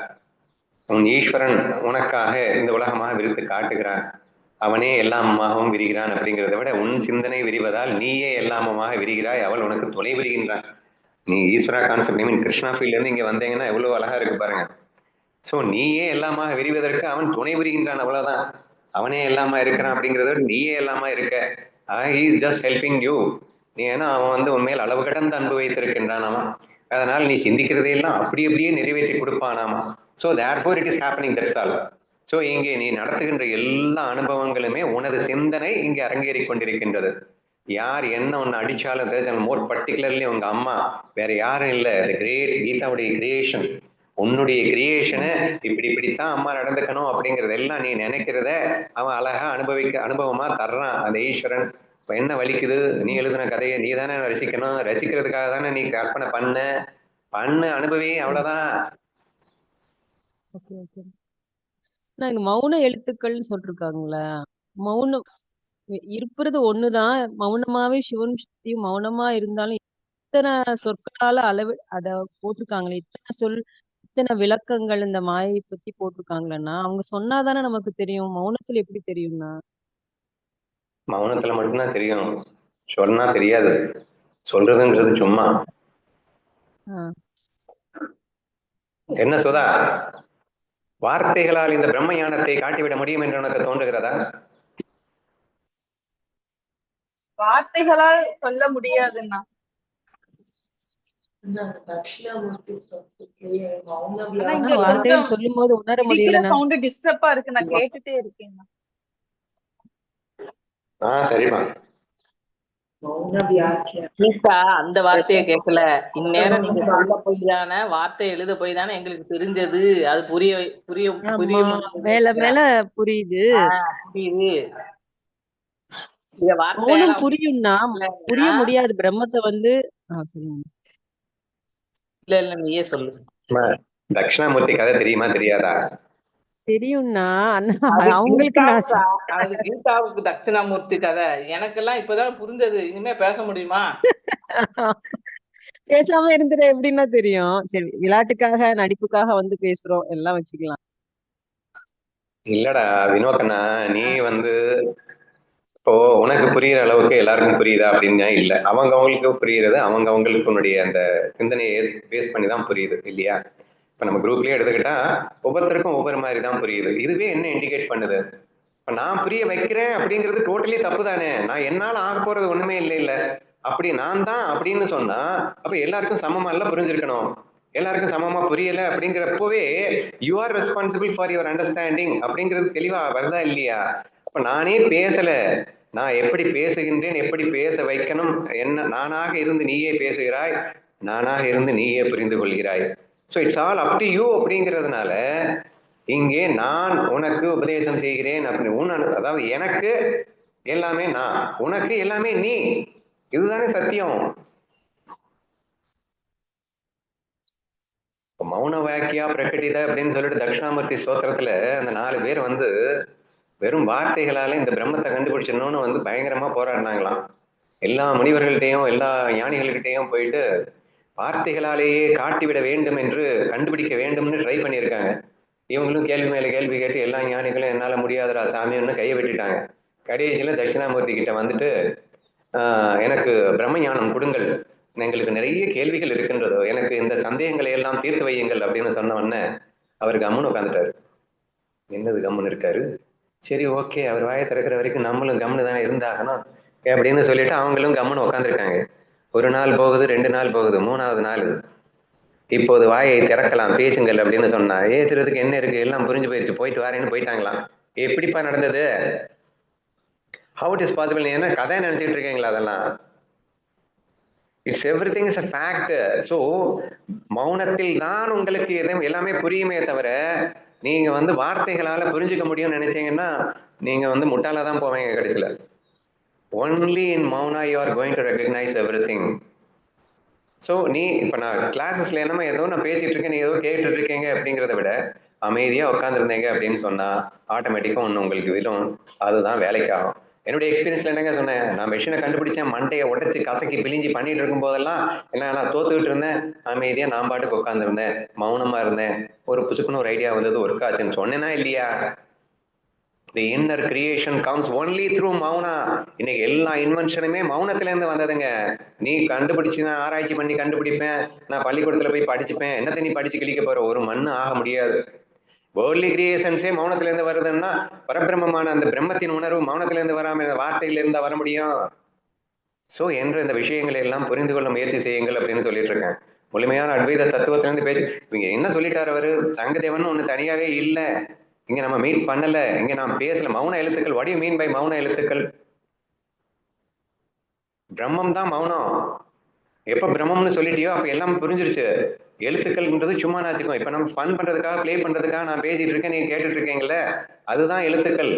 உன் ஈஸ்வரன் உனக்காக இந்த உலகமாக விரித்து காட்டுகிறான். அவனே எல்லாமாகவும் விரிகிறான். அப்படிங்கிறத விட உன் சிந்தனை விரிவதால் நீயே எல்லாமமாக விரிகிறாய், அவள் உனக்கு துணை விரிகின்றான். நீ ஈஸ்வரா கான்செப்ட் மீன் கிருஷ்ணா ஃபீல்ட்ல இருந்து இங்க வந்தீங்கன்னா எவ்வளவு அழகா இருக்கு பாருங்க. சோ நீயே எல்லாமாக விரிவதற்கு அவன் துணை புரிகின்றான், அவ்வளவுதான். அவனே எல்லாமா இருக்கிறான் அப்படிங்கறத விட நீயே எல்லாமா இருக்க. he is just helping you. நீ ஏன்னா அவன் வந்து உண்மையில் அளவு கடந்த அன்பு வைத்திருக்கின்றானாமா. அதனால் நீ சிந்திக்கிறதையெல்லாம் அப்படி அப்படியே நிறைவேற்றி கொடுப்பானாமா. So therefore it is happening, that's all. So இங்கே நீ நடத்துகின்ற எல்லா அனுபவங்களுமே உனது சிந்தனை இங்கே அரங்கேறி கொண்டிருக்கின்றது. யார் என்ன ஒன்னு அடிச்சாலும் மோர் பர்டிகுலர்லி உங்க அம்மா வேற யாரும் இல்லை, கிரேட் கீதாவுடைய கிரியேஷன், உன்னுடைய கிரியேஷனை இப்படித்தான் அம்மா நடந்துக்கணும் அப்படிங்கறது எல்லாம் நீ நினைக்கிறத அவன் அழகா அனுபவமா தர்றான் அந்த ஈஸ்வரன். இப்ப என்ன வலிக்குது, நீ எழுதின கதையை நீ தானே ரசிக்கணும், ரசிக்கிறதுக்காக தானே நீ கற்பனை பண்ணு அனுபவி, அவ்வளவுதான். இங்க மௌன எழுத்துக்கள்னு சொல்லிருக்காங்களா, மௌனம் இருப்பது ஒண்ணுதான், மௌனமாவே சிவன் சக்தியும் மௌனமா இருந்தாலும் இத்தனை சொற்களால அத போட்டிருக்காங்களே, இத்தனை விளக்கங்கள் இந்த மாயை பத்தி போட்டிருக்காங்களன்னா அவங்க சொன்னாதானே நமக்கு தெரியும், மௌனத்துல எப்படி தெரியும்னா? மௌனத்துல மட்டும்தான் தெரியும், சொன்னா தெரியாது. சொல்றதுங்கிறது சும்மா. என்ன சுதா, வார்த்தைகளால் இந்த பிரம்ம ஞானத்தை காட்டிவிட முடியும் என்று உனக்கு தோன்றுகிறதா? வார்த்தைகளால் சொல்ல முடியாதுன்னா சொல்லும் போது உணர முடியல. சவுண்ட் டிஸ்டர்பா இருக்கு, நான் கேட்டுட்டே இருக்கேன். சரிப்பா. மௌன வியாக்கியா கீதா அந்த வார்த்தையை கேட்கல. இந்நேரம் நீங்க சொல்ல போய் தானே, வார்த்தை எழுத போய் தானே எங்களுக்கு தெரிஞ்சது. அது புரிய புரிய ஆமா, புரிய முடியுது. மேல மேல புரியுது. புரியுது. இந்த மௌனம் வார்த்தையெல்லாம் புரியும்னா புரிய முடியாது. பிரம்மத்தை வந்து சொல்லுங்க. இல்ல நீயே சொல்லு. தட்சிணாமூர்த்தி கதை தெரியுமா தெரியாதா? தெரியும்னா அது அவங்களுக்கு நான் கீதாவுக்கா, அது கீதாவுக்கு தட்சிணாமூர்த்தி கதை. எனக்கெல்லாம் இப்பதான் புரிஞ்சது. இனிமே பேச முடியுமா? பேசாம இருந்துட எப்படின்னா தெரியும். சரி, விளையாட்டுக்காக நடிப்புக்காக வந்து பேசுறோம், எல்லாம் வச்சுக்கலாம். இல்லடா வினோக்கண்ணா, நீ வந்து இப்போ உனக்கு புரியுற அளவுக்கு எல்லாருக்கும் புரியுதா அப்படின்னா இல்ல. அவங்க அவங்களுக்கு புரியுறது அவங்க அவங்களுக்கு அந்த சிந்தனையை பேஸ் பண்ணி தான் புரியுது இல்லையா? இப்ப நம்ம குரூப்லயே எடுத்துக்கிட்டா ஒவ்வொருத்தருக்கும் ஒவ்வொரு மாதிரி தான் புரியுது. இதுவே என்ன இண்டிகேட் பண்ணுது? இப்ப நான் புரிய வைக்கிறேன் அப்படிங்கிறது டோட்டலி தப்பு தானே. நான் என்னால ஆக போறது ஒண்ணுமே இல்லை இல்ல. அப்படி நான் தான் அப்படின்னு சொன்னா அப்ப எல்லாருக்கும் சமமா எல்லாம் புரிஞ்சிருக்கணும். எல்லாருக்கும் சமமா புரியல அப்படிங்கிறப்பவே you are responsible for your understanding அப்படிங்கிறது தெளிவா வருதா இல்லையா? அப்ப நானே பேசல, நான் எப்படி பேசுகின்றேன், எப்படி பேச வைக்கணும், என்ன நானாக இருந்து நீயே பேசுகிறாய், நானாக இருந்து நீயே புரிந்து கொள்கிறாய். So it's all up to you அப்படிங்கிறதுனால இங்கே நான் உனக்கு உபதேசம் செய்கிறேன் அப்படின்னு அதாவது எனக்கு எல்லாமே நான், உனக்கு எல்லாமே நீ. இதுதானே சத்தியம். மௌன வாக்கியா பிரகடித அப்படின்னு சொல்லிட்டு தட்சிணாமூர்த்தி ஸ்தோத்திரத்துல அந்த 4 பேர் வந்து வெறும் வார்த்தைகளால இந்த பிரம்மத்தை கண்டுபிடிச்சிடணும்னு வந்து பயங்கரமா போராடினாங்களாம். எல்லா முனிவர்கள்ட்டையும் எல்லா ஞானிகள்கிட்டையும் போயிட்டு வார்த்தைகளாலேயே காட்டிவிட வேண்டும் என்று கண்டுபிடிக்க வேண்டும்னு ட்ரை பண்ணியிருக்காங்க. இவங்களும் கேள்வி மேல கேள்வி கேட்டு எல்லா ஞானிகளும் என்னால முடியாதுடா சாமின்னு கையை வெட்டிட்டாங்க. கடைசியில தட்சிணாமூர்த்தி கிட்ட வந்துட்டு எனக்கு பிரம்ம ஞானம் கொடுங்கள், எங்களுக்கு நிறைய கேள்விகள் இருக்கின்றதோ, எனக்கு இந்த சந்தேகங்களை எல்லாம் தீர்த்து வையுங்கள் அப்படின்னு சொன்ன உடனே அவர் கம்முன்னு உட்காந்துட்டாரு. என்னது கம்முன்னு இருக்காரு? சரி ஓகே, அவர் வாயை திறக்கிற வரைக்கும் நம்மளும் கம்முன்னு தானே இருந்தாகணும் அப்படின்னு சொல்லிட்டு அவங்களும் கம்முன்னு உட்காந்துருக்காங்க. 1 நாள் போகுது, 2 நாள் போகுது, 3வது நாள் இப்போது வாயை திறக்கலாம் பேசுங்கள் அப்படின்னு சொன்னா ஏசுறதுக்கு என்ன இருக்கு, எல்லாம் புரிஞ்சு போயிடுச்சு, போயிட்டு வரேன்னு போயிட்டாங்களாம். எப்படிப்பா நடந்தது? How it is possible? என்ன கதை நினைச்சிட்டு இருக்கீங்களா? அதெல்லாம் it's every thing is a fact. So மௌனத்தில் தான் உங்களுக்கு எல்லாமே புரியுமே தவிர நீங்க வந்து வார்த்தைகளால புரிஞ்சுக்க முடியும்னு நினைச்சீங்கன்னா நீங்க வந்து முட்டாளா தான் போவீங்க கடைசியில. Only in Mouna you are going to recognise every thing. So நீ இப்போ நான் கிளாஸஸ்ல என்னமோ ஏதோ நான் பேசிட்டு இருக்கேன், நீ ஏதோ கேட்டுட்டு இருக்கீங்க அப்படிங்கிறத விட அமைதியாக உட்காந்துருந்தீங்க அப்படின்னு சொன்னா ஆட்டோமேட்டிக்காக ஒன்று உங்களுக்கு விழும். அதுதான் வேலைக்கு ஆகும். என்னுடைய எக்ஸ்பீரியன்ஸ்ல என்னங்க சொன்னேன், நான் மெஷினை கண்டுபிடிச்சேன், மண்டையை உடைச்சு கசக்கி பிழிஞ்சி பண்ணிட்டு இருக்கும் போதெல்லாம் என்ன நான் தோத்துக்கிட்டு இருந்தேன், அமைதியாக நான் பாட்டுக்கு உட்காந்துருந்தேன், மௌனமா இருந்தேன், ஒரு புதுக்குன்னு ஒரு ஐடியா வந்தது, ஒர்க் ஆச்சுன்னு சொன்னேன்னா இல்லையா? The inner creation comes only through Mouna. இன்னைக்கு எல்லா இன்வென்ஷனுமே மௌனத்துல இருந்து வந்ததுங்க. நீ கண்டுபிடிச்சு நான் ஆராய்ச்சி பண்ணி கண்டுபிடிப்பேன், நான் பள்ளிக்கூடத்துல போய் படிச்சுப்பேன், என்னத்தை நீ படிச்சு கிழிக்க போற? ஒரு மண்ணு ஆக முடியாது. வேர்ல்ட்லி கிரியேஷன்ஸே மௌனத்துல இருந்து வருதுன்னா பரபிரம்மமான அந்த பிரம்மத்தின் உணர்வு மௌனத்துல இருந்து வராம இந்த வார்த்தையில இருந்தா வர முடியும். சோ என்ற இந்த விஷயங்களை எல்லாம் புரிந்து கொள்ள முயற்சி செய்யுங்கள் அப்படின்னு சொல்லிட்டு இருக்கேன். முழுமையான அத்வைத தத்துவத்திலிருந்து பேசி இவங்க என்ன சொல்லிட்டாரு அவரு, சங்கதேவன் ஒண்ணு தனியாவே இல்ல, இங்க நம்ம மீட் பண்ணல, இங்க நாம் பேசல. மௌன எழுத்துக்கள், what do you mean by மௌன எழுத்துக்கள்? பிரம்மம் தான் மௌனம். எப்ப பிரம்மம்னு சொல்லிட்டியோ அப்ப எல்லாம் புரிஞ்சிருச்சு. எழுத்துக்கள்ன்றது சும்மா நாச்சுக்கும். இப்ப நம்ம ஃபன் பண்றதுக்காக பிளே பண்றதுக்காக நான் பேசிட்டு இருக்கேன், நீங்க கேட்டுட்டு இருக்கீங்கல்ல, அதுதான் எழுத்துக்கள்.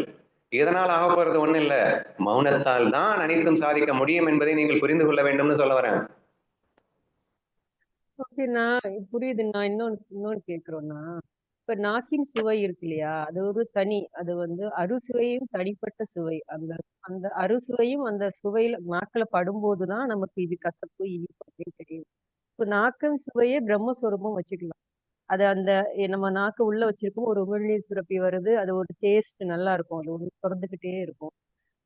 இதனால் ஆக போறது ஒண்ணு இல்ல, மௌனத்தால் தான் அனைத்தும் சாதிக்க முடியும் என்பதை நீங்கள் புரிந்து கொள்ள வேண்டும்னு சொல்ல வரேன். ஓகே, நான் புரியுது. நான் இன்னொன்னு கேக்குறோம்னா, இப்ப நாக்கின் சுவை இருக்கு இல்லையா, அது ஒரு தனி, அது வந்து அறுசுவையும் தனிப்பட்ட சுவை. அந்த அந்த அறுசுவையும் அந்த சுவையில நாக்குல படும்போதுதான் நமக்கு இது கசப்பு இனிப்பு அப்படின்னு தெரியும். இப்ப நாக்கின் சுவையே பிரம்மஸ்வரூபம் வச்சுக்கலாம். அது அந்த நம்ம நாக்கு உள்ள வச்சிருக்கும் ஒரு உமிழ்நீர் சுரப்பி வருது, அது ஒரு டேஸ்ட் நல்லா இருக்கும், அது ஒன்று திறந்துகிட்டே இருக்கும்.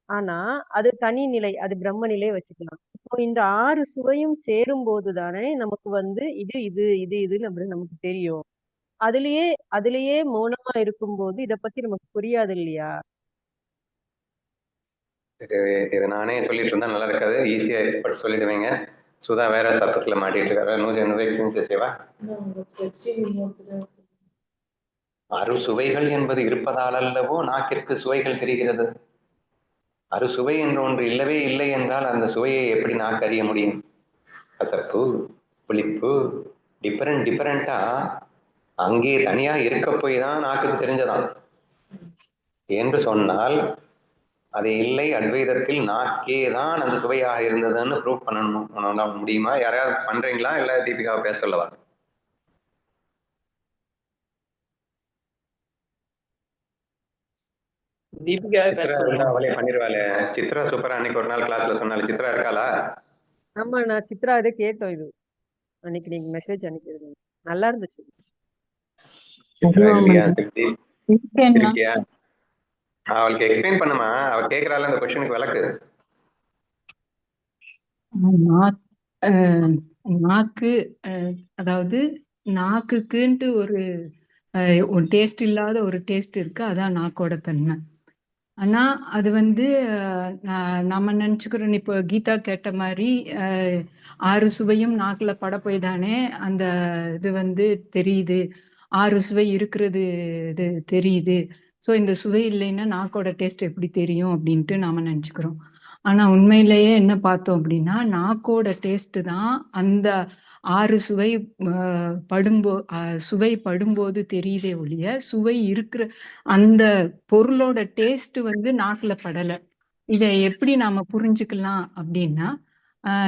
ஆனா அது தனி நிலை, அது பிரம்ம நிலையை வச்சுக்கலாம். இப்போ இந்த 6 சுவையும் சேரும் போதுதானே நமக்கு வந்து இது இது இது இதுன்னு அப்படின்னு நமக்கு தெரியும். அதுலயே மௌனமா இருக்கும்போது இத பத்தி நமக்கு புரியாது இல்லையா? இது நானே சொல்லிட்டு இருந்தா நல்லா இருக்காது, ஈஸியா எக்ஸ்பர்ட் சொல்லிடுவீங்க. சுதா வேற சத்தத்துல மாட்டிட்டு இருக்காரு. நூறு எக்ஸ்பீரியன்ஸ் சேவா. அறு சுவைகள் என்பது இருப்பதால் அல்லவோ நாக்கிற்கு சுவைகள் தெரிகிறது. அறுசுவை என்ற ஒன்று இல்லவே இல்லை என்றால் அந்த சுவையை எப்படி நாக்கு அறிய முடியும்? கசப்பு, புளிப்பு, டிஃபரெண்டா அங்கே தனியா இருக்க போய் தான் நாக்குக்கு தெரிஞ்சதாம் என்று சொன்னால் அது இல்லை, அத்வைதத்தில் நாக்கே தான் அந்த சுவையாக இருந்ததுன்னு ப்ரூவ் பண்ணணும் முடியுமா? யாராவது பண்றீங்களா? இல்ல தீபிகா பேச சொல்லவா? தீபிகா சித்ரா இருந்தா அவளே பண்ணிருவாளே. சித்ரா சூப்பரா அன்னைக்கு ஒரு நாள் கிளாஸ்ல சொன்னாலும். சித்ரா இருக்காளா? ஆமா, நான் சித்ரா இதே கேட்டோம். இது அன்னைக்கு நீங்க மெசேஜ் அனுப்பியிருந்தீங்க, நல்லா இருந்துச்சு. சித்ரா இல்லையா? இருக்கேன்னா இருக்கியா? அவளுக்கு எக்ஸ்பிளைன் பண்ணுமா, அவ கேக்குறாள் அந்த கொஸ்டினுக்கு விளக்கு. நாக்கு அதாவது நாக்குக்குன்ட்டு ஒரு டேஸ்ட் இல்லாத ஒரு டேஸ்ட் இருக்கு, அதான் நாக்கோட தன்மை. ஆனா அது வந்து நம்ம நினைச்சுக்கிறோம். இப்போ கீதா கேட்ட மாதிரி 6 சுவையும் நாக்குல பட போய் தானே அந்த இது வந்து தெரியுது, 6 சுவை இருக்கிறது இது தெரியுது. ஸோ இந்த சுவை இல்லைன்னா நாக்கோட டேஸ்ட் எப்படி தெரியும் அப்படின்ட்டு நாம நினைச்சுக்கிறோம். ஆனா உண்மையிலேயே என்ன பார்த்தோம் அப்படின்னா, நாக்கோட டேஸ்ட் தான் அந்த 6 சுவை சுவை படும்போது தெரியுதே ஒழிய, சுவை இருக்கிற அந்த பொருளோட டேஸ்ட் வந்து நாக்குல படல. இதை எப்படி நாம புரிஞ்சுக்கலாம் அப்படின்னா,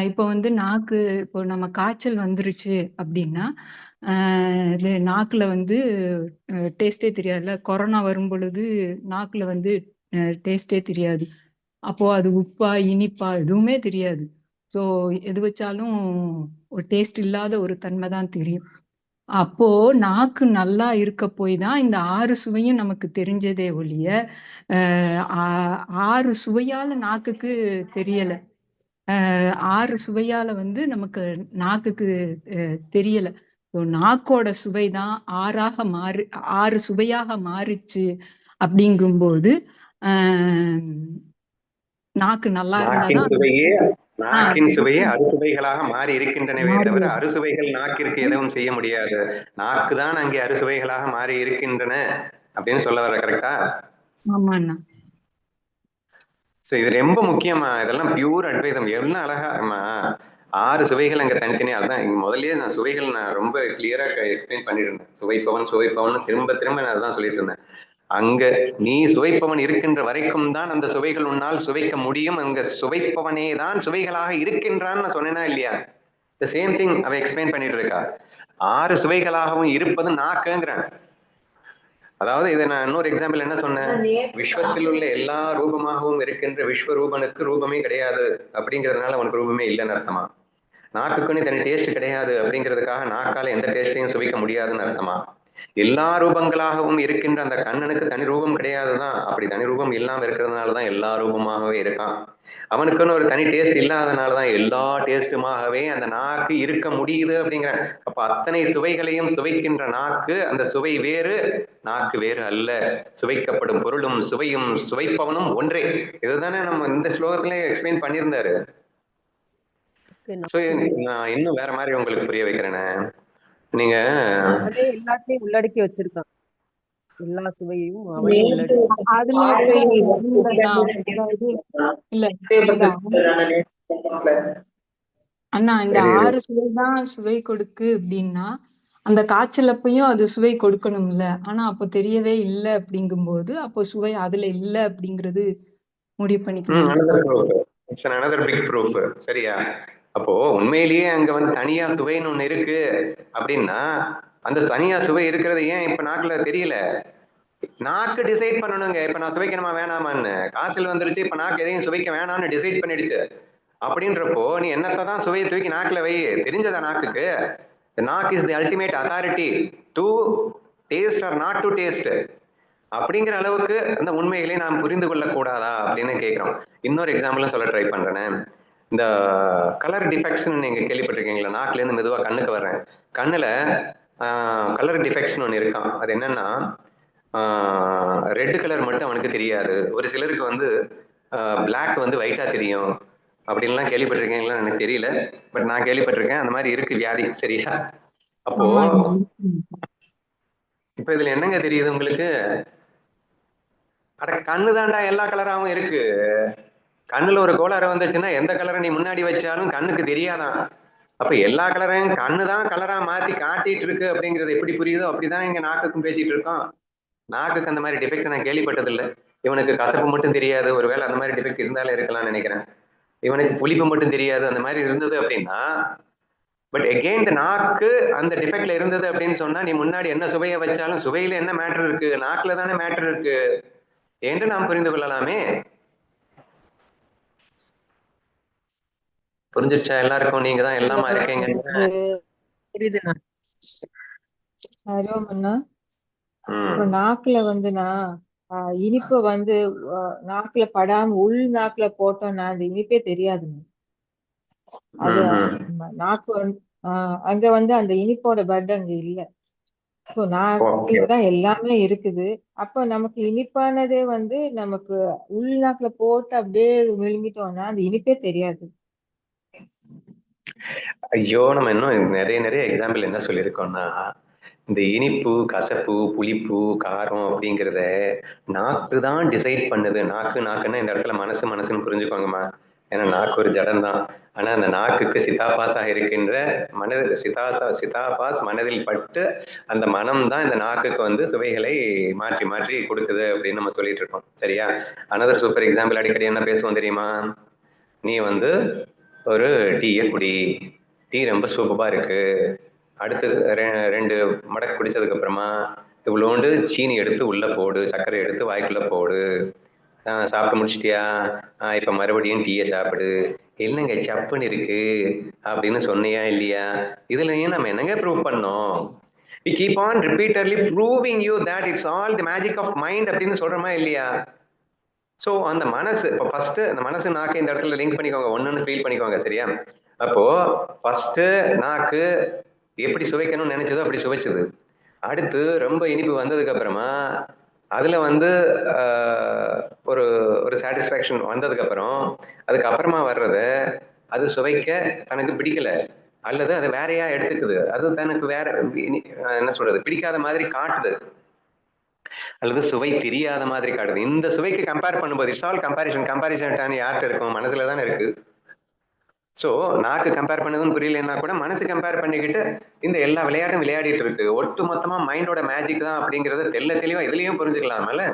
இப்போ வந்து நாக்கு, இப்போ நம்ம காய்ச்சல் வந்துருச்சு அப்படின்னா இது நாக்குல வந்து டேஸ்டே தெரியாதுல்ல. கொரோனா வரும் பொழுது நாக்குல வந்து டேஸ்டே தெரியாது. அப்போ அது உப்பா இனிப்பா எதுவுமே தெரியாது. ஸோ எது வச்சாலும் ஒரு டேஸ்ட் இல்லாத ஒரு தன்மை தான் தெரியும். அப்போ நாக்கு நல்லா இருக்க போய் தான் இந்த 6 சுவையும் நமக்கு தெரிஞ்சதே ஒழிய 6 சுவையால நாக்குக்கு தெரியல. 6 சுவையால வந்து நமக்கு நாக்குக்கு தெரியல. நாக்கோட சுவை தான் 6 சுவையாக மாறிச்சு. அப்படிங்கும்போது நாக்கு நல்லா இருந்தாதான் நாக்கின் சுவையே அறுசுவைகளாக மாறி இருக்கின்றனவே தவிர அறுசுவைகள் நாக்கிற்கு எதுவும் செய்ய முடியாது. நாக்கு தான் அங்கே அறுசுவைகளாக மாறி இருக்கின்றன அப்படின்னு சொல்ல வர. கரெக்டா? ஆமாண்ணா. சோ இது ரொம்ப முக்கியமா. இதெல்லாம் பியூர் அத்வைதம். எவ்வளவு அழகா 6 சுவைகள் அங்க தனித்தனியா. அதுதான் முதல்லயே நான் சுவைகள் நான் ரொம்ப கிளியரா எக்ஸ்பிளைன் பண்ணிட்டு இருந்தேன். சுவைப்பவன் திரும்ப நான் அதான் சொல்லிட்டு இருந்தேன். அங்க நீ சுவைப்பவன் இருக்கின்ற வரைக்கும் தான் அந்த சுவைகள் உன்னால் சுவைக்க முடியும். அங்க சுவைப்பவனே தான் சுவைகளாக இருக்கின்றான்னு நான் சொன்னேனா இல்லையா? த சேம் திங் அவ எக்ஸ்பிளைன் பண்ணிட்டு இருக்கா. 6 சுவைகளாகவும் இருப்பது நாக்குங்கிறேன். அதாவது இதை நான் இன்னொரு எக்ஸாம்பிள் என்ன சொன்னேன், விஸ்வத்தில் உள்ள எல்லா ரூபமாகவும் இருக்கின்ற விஸ்வரூபனுக்கு ரூபமே கிடையாது அப்படிங்கிறதுனால அவனுக்கு ரூபமே இல்லைன்னு அர்த்தமா? நாக்குக்குன்னு தனி டேஸ்ட் கிடையாது அப்படிங்கிறதுக்காக நாக்கால எந்த டேஸ்டையும் சுவைக்க முடியாதுன்னு அர்த்தமா? எல்லா ரூபங்களாகவும் இருக்கின்ற அந்த கண்ணனுக்கு தனி ரூபம் கிடையாதுதான். அப்படி தனி ரூபம் இல்லாம இருக்கிறதுனாலதான் எல்லா ரூபமாகவே இருக்கான். அவனுக்குன்னு ஒரு தனி டேஸ்ட் இல்லாதனாலதான் எல்லா டேஸ்டுமாகவே அந்த நாக்கு இருக்க முடியுது அப்படிங்கிற. அப்ப அத்தனை சுவைகளையும் சுவைக்கின்ற நாக்கு, அந்த சுவை வேறு, நாக்கு வேறு அல்ல. சுவைக்கப்படும் பொருளும் சுவையும் சுவைப்பவனும் ஒன்றே. இதுதானே நம்ம இந்த ஸ்லோகத்திலே எக்ஸ்பிளைன் பண்ணியிருந்தாரு. நான் இன்னும் வேற மாதிரி உங்களுக்கு புரிய வைக்கிறேனே. நீங்க எல்லாத்தையும் உள்ளடக்கி வச்சிருக்கான். எல்லா சுவையும் அண்ணா இந்த 6 சுவை தான் சுவை கொடுக்கு அப்படின்னா அந்த காய்ச்சலப்பையும் அது சுவை கொடுக்கணும்ல. ஆனா அப்போ தெரியவே இல்லை அப்படிங்கும்போது அப்போ சுவை அதுல இல்லை அப்படிங்கிறது முடிவு பண்ணிக்கலாம். சரியா? அப்போ உண்மையிலேயே அங்க வந்து தனியா சுவைன்னு ஒண்ணு இருக்கு அப்படின்னா அந்த தனியா சுவை இருக்கிறது ஏன் இப்ப நாக்குல தெரியல? நாக்கு டிசைட் பண்ணணுங்க. இப்ப நான் சுவைக்கணுமா வேணாமான்னு. காய்ச்சல் வந்துருச்சு, இப்ப நாக்கு எதையும் சுவைக்க வேணாம்னு டிசைட் பண்ணிடுச்சு. அப்படின்றப்போ நீ என்னத்தான் சுவையை தூக்கி நாக்குல வை. தெரிஞ்சதா நாக்குக்கு? நாக் is the ultimate authority to taste or not to taste அப்படிங்கிற அளவுக்கு அந்த உண்மைகளை நாம் புரிந்து கொள்ள கூடாதா அப்படின்னு கேட்கிறோம். இன்னொரு எக்ஸாம்பிளும் சொல்ல ட்ரை பண்றேன். இந்த கலர் டிஃபெக்ட்ஸ் நீங்க கேள்விப்பட்டிருக்கீங்களா? நாக்குல இருந்து மெதுவா கண்ணுக்கு வர்றேன். கண்ணுல கலர் டிஃபெக்ட்ஸ்னு ஒண்ணு இருக்கான். அது என்னன்னா ரெட் கலர் மட்டும் அவனுக்கு தெரியாது. ஒரு சிலருக்கு வந்து பிளாக் வந்து ஒயிட்டா தெரியும். அப்படின்லாம் கேள்விப்பட்டிருக்கீங்களா எனக்கு தெரியல. பட் நான் கேள்விப்பட்டிருக்கேன். அந்த மாதிரி இருக்கு வியாதி. சரியா? அப்போ இப்ப இதுல என்னங்க தெரியுது உங்களுக்கு? அட கண்ணு தாண்டா எல்லா கலராகவும் இருக்கு. கண்ணுல ஒரு கோளாறு வந்துச்சுன்னா எந்த கலரை நீ முன்னாடி வச்சாலும் கண்ணுக்கு தெரியாதான். அப்ப எல்லா கலரையும் கண்ணுதான் கலரா மாத்தி காட்டிட்டு இருக்கு அப்படிங்கிறது எப்படி புரியுதோ அப்படிதான் இங்க நாக்குக்கும் பேசிட்டு இருக்கோம். நாக்குக்கு அந்த மாதிரி டிஃபெக்ட் நான் கேள்விப்பட்டது இல்லை. இவனுக்கு கசப்பு மட்டும் தெரியாது, ஒருவேளை அந்த மாதிரி டிஃபெக்ட் இருந்தாலே இருக்கலாம்னு நினைக்கிறேன். இவனுக்கு புளிப்பு மட்டும் தெரியாது, அந்த மாதிரி இருந்தது அப்படின்னா, பட் எகெயின் இந்த நாக்கு அந்த டிஃபெக்ட்ல இருந்தது அப்படின்னு சொன்னா நீ முன்னாடி என்ன சுவையை வச்சாலும் சுவையில என்ன மேட்டர் இருக்கு, நாக்குல தானே மேட்டர் இருக்கு என்று நாம் புரிந்து கொள்ளலாமே. புரிஞ்சிடுச்சா எல்லாருக்கும்? நீங்க தான் எல்லாமா இருக்கீங்க. புரியுதுண்ணா. இப்ப நாக்குல வந்துனா இனிப்ப வந்து நாக்குல படாம உள் நாக்குல போட்டோம்னா அந்த இனிப்பே தெரியாதுங்க. அது நாக்கு வந்து அங்க வந்து அந்த இனிப்போட பட் அங்க இல்ல. சோ நாக்குலதான் எல்லாமே இருக்குது. அப்ப நமக்கு இனிப்பானதே வந்து நமக்கு உள்நாக்குல போட்டு அப்படியே விழுங்கிட்டோம்னா அந்த இனிப்பே தெரியாது. ஐயோ, நம்ம இன்னும் நிறைய நிறைய எக்ஸாம்பிள் என்ன சொல்லியிருக்கோம்னா, இந்த இனிப்பு, கசப்பு, புளிப்பு, காரம் அப்படிங்கிறத நாக்கு தான் டிசைட் பண்ணுது. நாக்குன்னா இந்த இடத்துல மனசுன்னு புரிஞ்சுக்கோங்கம்மா. ஏன்னா நாக்கு ஒரு ஜடம் தான். ஆனா அந்த நாக்குக்கு சிதாபாஸாக இருக்கின்ற மனதில் சிதாபாஸ் மனதில் பட்டு அந்த மனம் தான் இந்த நாக்குக்கு வந்து சுவைகளை மாற்றி மாற்றி கொடுக்குது அப்படின்னு நம்ம சொல்லிட்டு இருக்கோம். சரியா? அனதர் சூப்பர் எக்ஸாம்பிள் அடிக்கடி என்ன பேசுவோம் தெரியுமா? நீ வந்து ஒரு டீயை குடி, டீ ரொம்ப சூப்பரா இருக்கு, அடுத்து 2 மடக்கு குடிச்சதுக்கு அப்புறமா இவ்வளோண்டு சீனி எடுத்து உள்ள போடு, சர்க்கரை எடுத்து வாய்க்குள்ள போடு, சாப்பிட்டு முடிச்சிட்டியா, இப்ப மறுபடியும் டீயை சாப்பிடு, என்னங்க சப்புன்னு இருக்கு அப்படின்னு சொன்னியா இல்லையா? இதுலயும் நம்ம என்னங்க ப்ரூவ் பண்ணோம்? we keep on repeatedly proving you that it's all the magic of mind அப்படின்னு சொல்றோமா இல்லையா? சோ அந்த மனசு இப்போ ஃபர்ஸ்ட் அந்த மனசு நாக்கு இந்த இடத்துல லிங்க் பண்ணிக்கோங்க, ஒண்ணுன்னு ஃபீல் பண்ணிக்கோங்க. சரியா? அப்போ ஃபர்ஸ்ட் நாக்கு எப்படி சுவைக்கணும்னு நினைச்சதோ அப்படி சுவைச்சது. அடுத்து ரொம்ப இனிப்பு வந்ததுக்கு அப்புறமா அதுல வந்து ஒரு ஒரு சாட்டிஸ்ஃபேக்ஷன் வந்ததுக்கு அப்புறம் அதுக்கப்புறமா வர்றத அது சுவைக்க தனக்கு பிடிக்கல அல்லது அதை வேறையா எடுத்துக்குது, அது தனக்கு வேற என்ன சொல்றது பிடிக்காத மாதிரி காட்டுது அல்லது சுவை தெரியாத மாதிரி காட்டுது. இந்த சுவைக்கு கம்பேர் பண்ணும்போது இட்ஸ் ஆல் கம்பாரிசன் யார்கிட்ட இருக்கும்? மனசுல தானே இருக்கு. ஸோ நாக்கு கம்பேர் பண்ணதுன்னு புரியலன்னா கூட மனசு கம்பேர் பண்ணிக்கிட்டு இந்த எல்லா விளையாட்டும் விளையாடிட்டு இருக்கு. ஒட்டு மொத்தமா மைண்டோட மேஜிக் தான் அப்படிங்கறத தெளிவா இதுலயும் புரிஞ்சுக்கலாம்ல.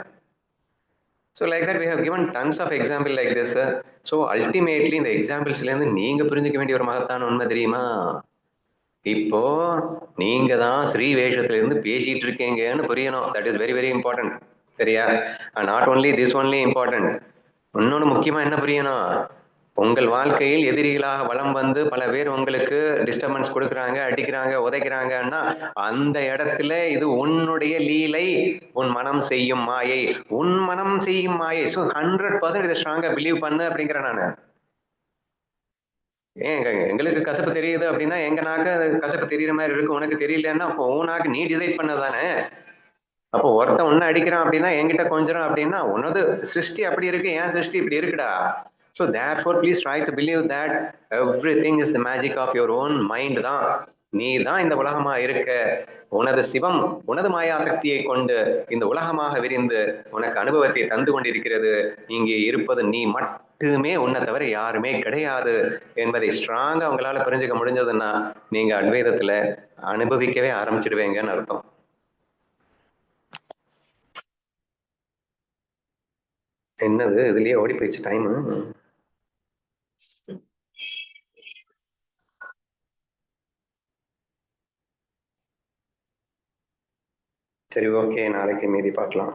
So like that we have given tons of example like this. So ultimately இந்த எக்ஸாம்பிள்ஸ்ல இருந்து நீங்க புரிஞ்சுக்க வேண்டிய ஒரு மகத்தான உண்மை தெரியுமா? இப்போ நீங்க தான் ஸ்ரீ வேஷத்துல இருந்து பேசிட்டு இருக்கீங்கன்னு புரியணும். That is very very important. சரியா? Not only this only important. இன்னொன்னு முக்கியமா என்ன புரியணும்? உங்கள் வாழ்க்கையில் எதிரிகளாக வலம் வந்து பல பேர் உங்களுக்கு டிஸ்டர்பன்ஸ் கொடுக்குறாங்க, அடிக்கிறாங்க, உதைக்கிறாங்கன்னா அந்த இடத்துல இது உன்னுடைய லீலை, உன் மனம் செய்யும் மாயை, உன் மனம் செய்யும் மாயை. ஸோ 100% இதை ஸ்ட்ராங்கா பிலீவ் பண்ணு அப்படிங்கிறேன் நான். எங்களுக்கு கசப்பு தெரியுது அப்படின்னா எங்க நாக்கு கசப்பு தெரியுற மாதிரி இருக்கு, உனக்கு தெரியலன்னா அப்போ உன் நாக்கு நீ டிசைட் பண்ணதானே. அப்போ ஒருத்தன் ஒன்னு அடிக்கிறான் அப்படின்னா என்கிட்ட கொஞ்சம் அப்படின்னா உன்னது சிருஷ்டி அப்படி இருக்கு, என் சிருஷ்டி இப்படி இருக்குடா. So therefore please try to believe that everything is the magic of your own mind தான். நீ தான் இந்த உலகமா இருக்க. உனது சிவம் உனது மாயா சக்தியை கொண்டு இந்த உலகமாக விரிந்து உனக்கு அனுபவத்தை தந்து கொண்டிருக்கிறது. இங்கே இருப்பது நீ மட்டுமே, உன்னை தவிர யாருமே கிடையாது என்பதை ஸ்ட்ராங்கா உங்களால புரிஞ்சுக்க முடிஞ்சதுன்னா நீங்க அத்வைதத்துல அனுபவிக்கவே ஆரம்பிச்சிடுவேங்கன்னு அர்த்தம். என்னது இதுலயே ஓடி போயிடுச்சு டைம். சரி, ஓகே, நாளைக்கு மீதி பார்க்கலாம்.